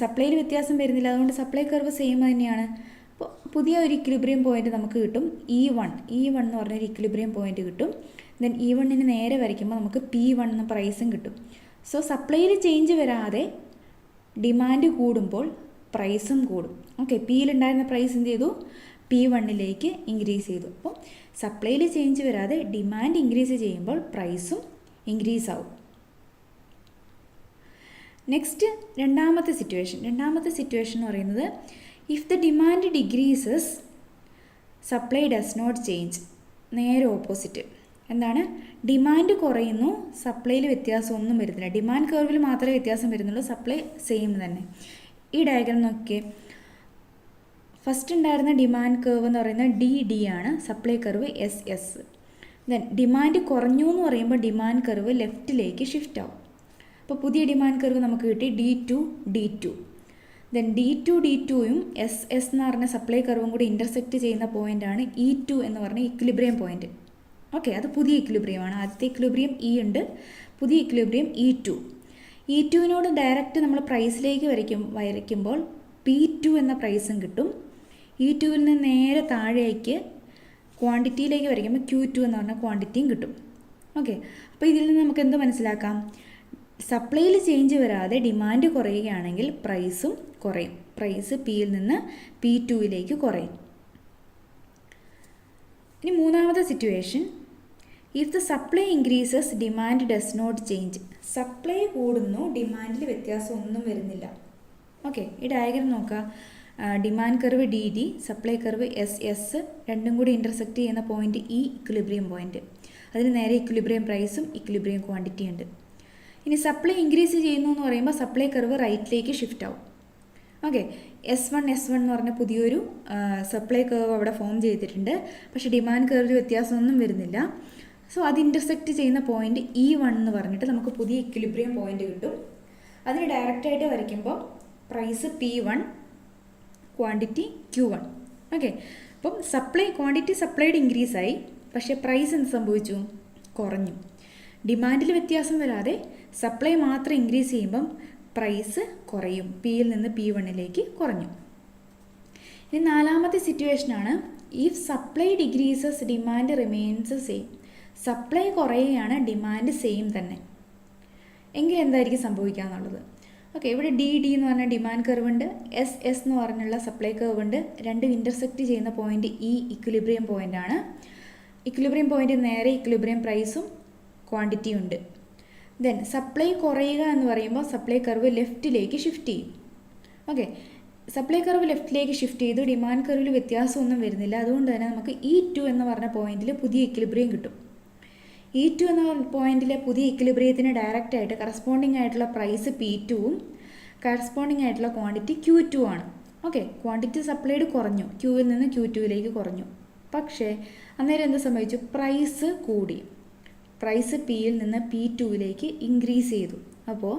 സപ്ലൈയിൽ വ്യത്യാസം വരുന്നില്ല, അതുകൊണ്ട് സപ്ലൈ കർവ് സെയിം തന്നെയാണ്. അപ്പോൾ പുതിയ ഒരു ഇക്വിലിബ്രിയം പോയിൻ്റ് നമുക്ക് കിട്ടും, E1 എന്ന് പറഞ്ഞൊരു ഇക്വിലിബ്രിയം പോയിൻ്റ് കിട്ടും. ദെൻ E1ന് നേരെ വരയ്ക്കുമ്പോൾ നമുക്ക് P1 എന്ന പ്രൈസും കിട്ടും. സോ സപ്ലൈയിൽ ചേഞ്ച് വരാതെ ഡിമാൻഡ് കൂടുമ്പോൾ പ്രൈസും കൂടും. ഓക്കെ, Pയിലുണ്ടായിരുന്ന പ്രൈസ് എന്ത് ചെയ്തു? P1ലേക്ക് ഇൻക്രീസ് ചെയ്തു. അപ്പോൾ സപ്ലൈയിൽ ചേഞ്ച് വരാതെ ഡിമാൻഡ് ഇൻക്രീസ് ചെയ്യുമ്പോൾ പ്രൈസും ഇൻക്രീസ് ആവും. നെക്സ്റ്റ് രണ്ടാമത്തെ സിറ്റുവേഷൻ എന്ന് പറയുന്നത് if the demand decreases supply does not change. നേരെ ഓപ്പോസിറ്റ്. എന്താണ്? ഡിമാൻഡ് കുറയുന്നു, സപ്ലൈയിൽ വ്യത്യാസമൊന്നും വരുന്നില്ല. ഡിമാൻഡ് കർവിൽ മാത്രമേ വ്യത്യാസം വരുന്നുള്ളൂ, സപ്ലൈ സെയിം തന്നെ. ഈ ഡയഗ്രാം നോക്കിയേ. ഫസ്റ്റ് ഉണ്ടായിരുന്ന ഡിമാൻഡ് കർവ് എന്ന് പറയുന്നത് DD ആണ്, supply curve SS. Then demand കുറഞ്ഞു എന്ന് പറയുമ്പോൾ ഡിമാൻഡ് കർവ് ലെഫ്റ്റിലേക്ക് ഷിഫ്റ്റ് ആവും. അപ്പോൾ പുതിയ ഡിമാൻഡ് കർവ് നമുക്ക് കിട്ടി D2. ദെൻ D2യും SS എന്ന് പറഞ്ഞ സപ്ലൈ കർവും കൂടി ഇൻ്റർസെക്റ്റ് ചെയ്യുന്ന പോയിൻ്റാണ് E2 എന്ന് പറഞ്ഞ ഇക്വിലിബ്രിയം പോയിൻ്റ്. ഓക്കെ, അത് പുതിയ ഇക്വിലിബ്രിയമാണ്. ആദ്യത്തെ ഇക്വിലിബ്രിയം E ഉണ്ട്, പുതിയ ഇക്വിലിബ്രിയം E2. ഡയറക്റ്റ് നമ്മൾ പ്രൈസിലേക്ക് വരയ്ക്കുമ്പോൾ P2 എന്ന പ്രൈസും കിട്ടും. E2ൽ നിന്ന് നേരെ താഴേക്ക് ക്വാണ്ടിറ്റിയിലേക്ക് വരയ്ക്കുമ്പോൾ Q2 എന്ന് പറഞ്ഞ ക്വാണ്ടിറ്റിയും കിട്ടും. ഓക്കെ, അപ്പോൾ ഇതിൽ നിന്ന് നമുക്ക് എന്ത് മനസ്സിലാക്കാം? സപ്ലൈയിൽ ചേഞ്ച് വരാതെ ഡിമാൻഡ് കുറയുകയാണെങ്കിൽ പ്രൈസും കുറയും. പ്രൈസ് Pയിൽ നിന്ന് P2ലേക്ക് കുറയും. ഇനി മൂന്നാമത്തെ situation if the supply increases demand does not change. Supply കൂടുന്നു, ഡിമാൻഡിൽ വ്യത്യാസം ഒന്നും വരുന്നില്ല. ഓക്കെ, ഈ ഡയഗ്രാം നോക്കുക. Demand curve DD, supply curve SS, രണ്ടും കൂടി ഇൻ്റർസെക്റ്റ് ചെയ്യുന്ന പോയിൻ്റ് E ഇക്വിലിബ്രിയം പോയിൻ്റ്. അതിന് നേരെ ഇക്വിലിബ്രിയം പ്രൈസും ഇക്വിലിബ്രിയം ക്വാണ്ടിറ്റി ഉണ്ട്. ഇനി സപ്ലൈ ഇൻക്രീസ് ചെയ്യുന്നു എന്ന് പറയുമ്പോൾ സപ്ലൈ കർവ് റൈറ്റിലേക്ക് ഷിഫ്റ്റ് ആവും. ഓക്കെ, S1 എന്ന് പറഞ്ഞ പുതിയൊരു സപ്ലൈ കർവ് അവിടെ ഫോം ചെയ്തിട്ടുണ്ട്. പക്ഷേ ഡിമാൻഡ് കർവിൽ വ്യത്യാസമൊന്നും വരുന്നില്ല. സോ അത് ഇൻ്റർസെക്റ്റ് ചെയ്യുന്ന പോയിൻ്റ് E1 എന്ന് പറഞ്ഞിട്ട് നമുക്ക് പുതിയ ഇക്വിലിബ്രിയം പോയിൻ്റ് കിട്ടും. അതിന് ഡയറക്റ്റായിട്ട് വരയ്ക്കുമ്പോൾ price P1, quantity Q1. Okay, അപ്പം ക്വാണ്ടിറ്റി സപ്ലൈഡ് ഇൻക്രീസ് ആയി, പക്ഷേ പ്രൈസ് എന്ത് സംഭവിച്ചു? കുറഞ്ഞു. ഡിമാൻഡിൽ വ്യത്യാസം വരാതെ സപ്ലൈ മാത്രം ഇൻക്രീസ് ചെയ്യുമ്പം പ്രൈസ് കുറയും, Pയിൽ നിന്ന് P1ലേക്ക് കുറഞ്ഞു. ഇനി നാലാമത്തെ സിറ്റുവേഷനാണ് if supply decreases demand remains same. Supply കുറയുകയാണ്, ഡിമാൻഡ് സെയിം തന്നെ. എങ്കിൽ എന്തായിരിക്കും സംഭവിക്കുക എന്നുള്ളത്. ഓക്കെ, ഇവിടെ ഡി എന്ന് പറഞ്ഞ ഡിമാൻഡ് കർവ് ഉണ്ട്, എസ് എന്ന് പറഞ്ഞുള്ള സപ്ലൈ കർവ് ഉണ്ട്. രണ്ടും ഇൻ്റർസെക്റ്റ് ചെയ്യുന്ന പോയിന്റ് ഇക്വിലിബ്രിയം പോയിന്റ് ആണ്. ഇക്വിലിബ്രിയം പോയിന്റ് നേരെ ഇക്വിലിബ്രിയം പ്രൈസും ക്വാണ്ടിറ്റിയും ഉണ്ട്. ദെൻ സപ്ലൈ കുറയുക എന്ന് പറയുമ്പോൾ സപ്ലൈ കർവ് ലെഫ്റ്റിലേക്ക് ഷിഫ്റ്റ് ചെയ്യും. ഓക്കെ, സപ്ലൈ കർവ് ലെഫ്റ്റിലേക്ക് ഷിഫ്റ്റ് ചെയ്തു, ഡിമാൻഡ് കർവിൽ വ്യത്യാസമൊന്നും വരുന്നില്ല. അതുകൊണ്ട് തന്നെ നമുക്ക് E2 എന്ന് പറഞ്ഞ പോയിന്റിൽ പുതിയ ഇക്വിലിബ്രിയം കിട്ടും. E2 എന്ന പോയിന്റിലെ പുതിയ ഇക്വിലിബ്രിയത്തിന് ഡയറക്റ്റ് ആയിട്ട് കറസ്പോണ്ടിങ് ആയിട്ടുള്ള പ്രൈസ് P2ഉം കറസ്പോണ്ടിങ് ആയിട്ടുള്ള ക്വാണ്ടിറ്റി Q2 ആണ്. ഓക്കെ, ക്വാണ്ടിറ്റി സപ്ലൈഡ് കുറഞ്ഞു, Qയിൽ നിന്ന് Q2ലേക്ക് കുറഞ്ഞു. പക്ഷേ അന്നേരം എന്ത് സംഭവിച്ചു? പ്രൈസ് കൂടി. പ്രൈസ് Pയിൽ നിന്ന് P2ലേക്ക് ഇൻക്രീസ് ചെയ്തു. അപ്പോൾ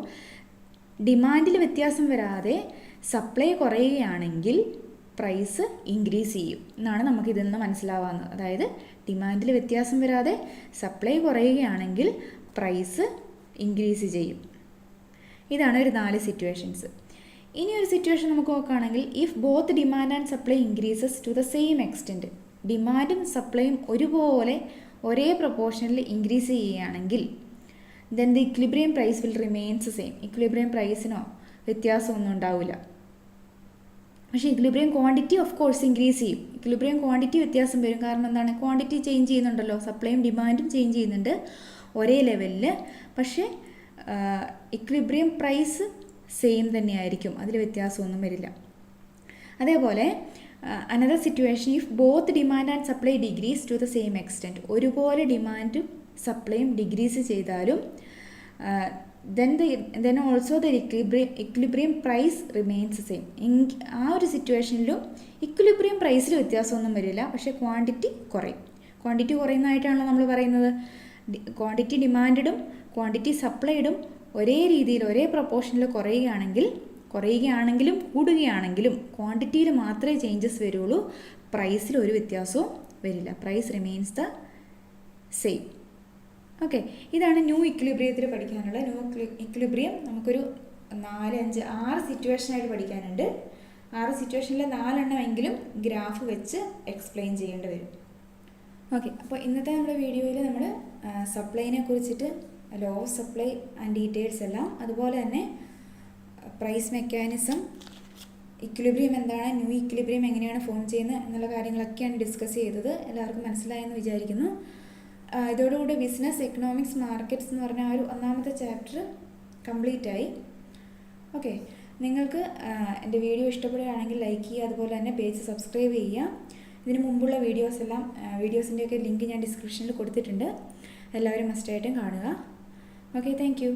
ഡിമാൻഡിൽ വ്യത്യാസം വരാതെ സപ്ലൈ കുറയുകയാണെങ്കിൽ പ്രൈസ് ഇൻക്രീസ് ചെയ്യും എന്നാണ് നമുക്കിതിൽ നിന്ന് മനസ്സിലാവുന്നത്. അതായത് ഡിമാൻഡിൽ വ്യത്യാസം വരാതെ സപ്ലൈ കുറയുകയാണെങ്കിൽ പ്രൈസ് ഇൻക്രീസ് ചെയ്യും. ഇതാണ് ഒരു 4 സിറ്റുവേഷൻസ്. ഇനി ഒരു സിറ്റുവേഷൻ നമുക്ക് നോക്കുകയാണെങ്കിൽ, if both demand and supply increases to the same extent, ഡിമാൻഡും സപ്ലൈയും ഒരുപോലെ ഒരേ പ്രൊപ്പോർഷനിൽ ഇൻക്രീസ് ചെയ്യുകയാണെങ്കിൽ then the equilibrium price will remains same. Equilibrium പ്രൈസിനോ വ്യത്യാസമൊന്നും ഉണ്ടാവില്ല. പക്ഷേ equilibrium quantity of course increase ചെയ്യും. ഇക്വിലിബ്രിയം ക്വാണ്ടിറ്റി വ്യത്യാസം വരും. കാരണം എന്താണ്? ക്വാണ്ടിറ്റി ചേഞ്ച് ചെയ്യുന്നുണ്ടല്ലോ, സപ്ലൈയും ഡിമാൻഡും ചേഞ്ച് ചെയ്യുന്നുണ്ട് ഒരേ ലെവലിൽ. പക്ഷേ ഇക്വിലിബ്രിയം പ്രൈസ് സെയിം തന്നെയായിരിക്കും, അതിൽ വ്യത്യാസമൊന്നും വരില്ല. അതേപോലെ another situation, if both demand and supply decrease to the same extent, ഒരുപോലെ ഡിമാൻഡും സപ്ലൈയും ഡിഗ്രീസ് ചെയ്താലും then also the equilibrium price remains same. ആ ഒരു സിറ്റുവേഷനിലും ഇക്വിലിബ്രിയം പ്രൈസിൽ വ്യത്യാസമൊന്നും വരില്ല, പക്ഷേ ക്വാണ്ടിറ്റി കുറയും. ക്വാണ്ടിറ്റി കുറയുന്നതായിട്ടാണല്ലോ നമ്മൾ പറയുന്നത്. ക്വാണ്ടിറ്റി ഡിമാൻഡും ക്വാണ്ടിറ്റി സപ്ലൈഡും ഒരേ രീതിയിൽ ഒരേ പ്രൊപ്പോർഷനിൽ കുറയുകയാണെങ്കിലും കൂടുകയാണെങ്കിലും ക്വാണ്ടിറ്റിയിൽ മാത്രമേ ചേഞ്ചസ് വരുള്ളൂ, പ്രൈസിൽ ഒരു വ്യത്യാസവും വരില്ല. Price remains the same. Okay, ഇതാണ് ന്യൂ ഇക്വിലിബ്രിയത്തിൽ പഠിക്കാനുള്ള. ന്യൂ ഇക്വിലിബ്രിയം നമുക്കൊരു 4, 5, 6 സിറ്റുവേഷനായിട്ട് പഠിക്കാനുണ്ട്. 6 സിറ്റുവേഷനിൽ 4 എണ്ണമെങ്കിലും ഗ്രാഫ് വെച്ച് എക്സ്പ്ലെയിൻ ചെയ്യേണ്ടി വരും. ഓക്കെ, അപ്പോൾ ഇന്നത്തെ നമ്മുടെ വീഡിയോയിൽ നമ്മൾ സപ്ലൈനെ കുറിച്ചിട്ട്, law of supply and details എല്ലാം, അതുപോലെ തന്നെ പ്രൈസ് മെക്കാനിസം, ഇക്വിലിബ്രിയം എന്താണ്, ന്യൂ ഇക്വിലിബ്രിയം എങ്ങനെയാണ് ഫോം ചെയ്യുന്നത് എന്നുള്ള കാര്യങ്ങളൊക്കെയാണ് ഡിസ്കസ് ചെയ്തത്. എല്ലാവർക്കും മനസ്സിലായെന്ന് വിചാരിക്കുന്നു. ഇതോടുകൂടി ബിസിനസ്, എക്കണോമിക്സ്, മാർക്കറ്റ്സ് എന്ന് പറഞ്ഞ ഒരു 1ാമത്തെ ചാപ്റ്റർ കംപ്ലീറ്റ് ആയി. ഓക്കെ, നിങ്ങൾക്ക് എൻ്റെ വീഡിയോ ഇഷ്ടപ്പെടുകയാണെങ്കിൽ ലൈക്ക് ചെയ്യുക, അതുപോലെ തന്നെ പേജ് സബ്സ്ക്രൈബ് ചെയ്യുക. ഇതിന് മുമ്പുള്ള വീഡിയോസിൻ്റെയൊക്കെ ലിങ്ക് ഞാൻ ഡിസ്ക്രിപ്ഷനിൽ കൊടുത്തിട്ടുണ്ട്. എല്ലാവരും മസ്റ്റായിട്ടും കാണുക. Okay, thank you.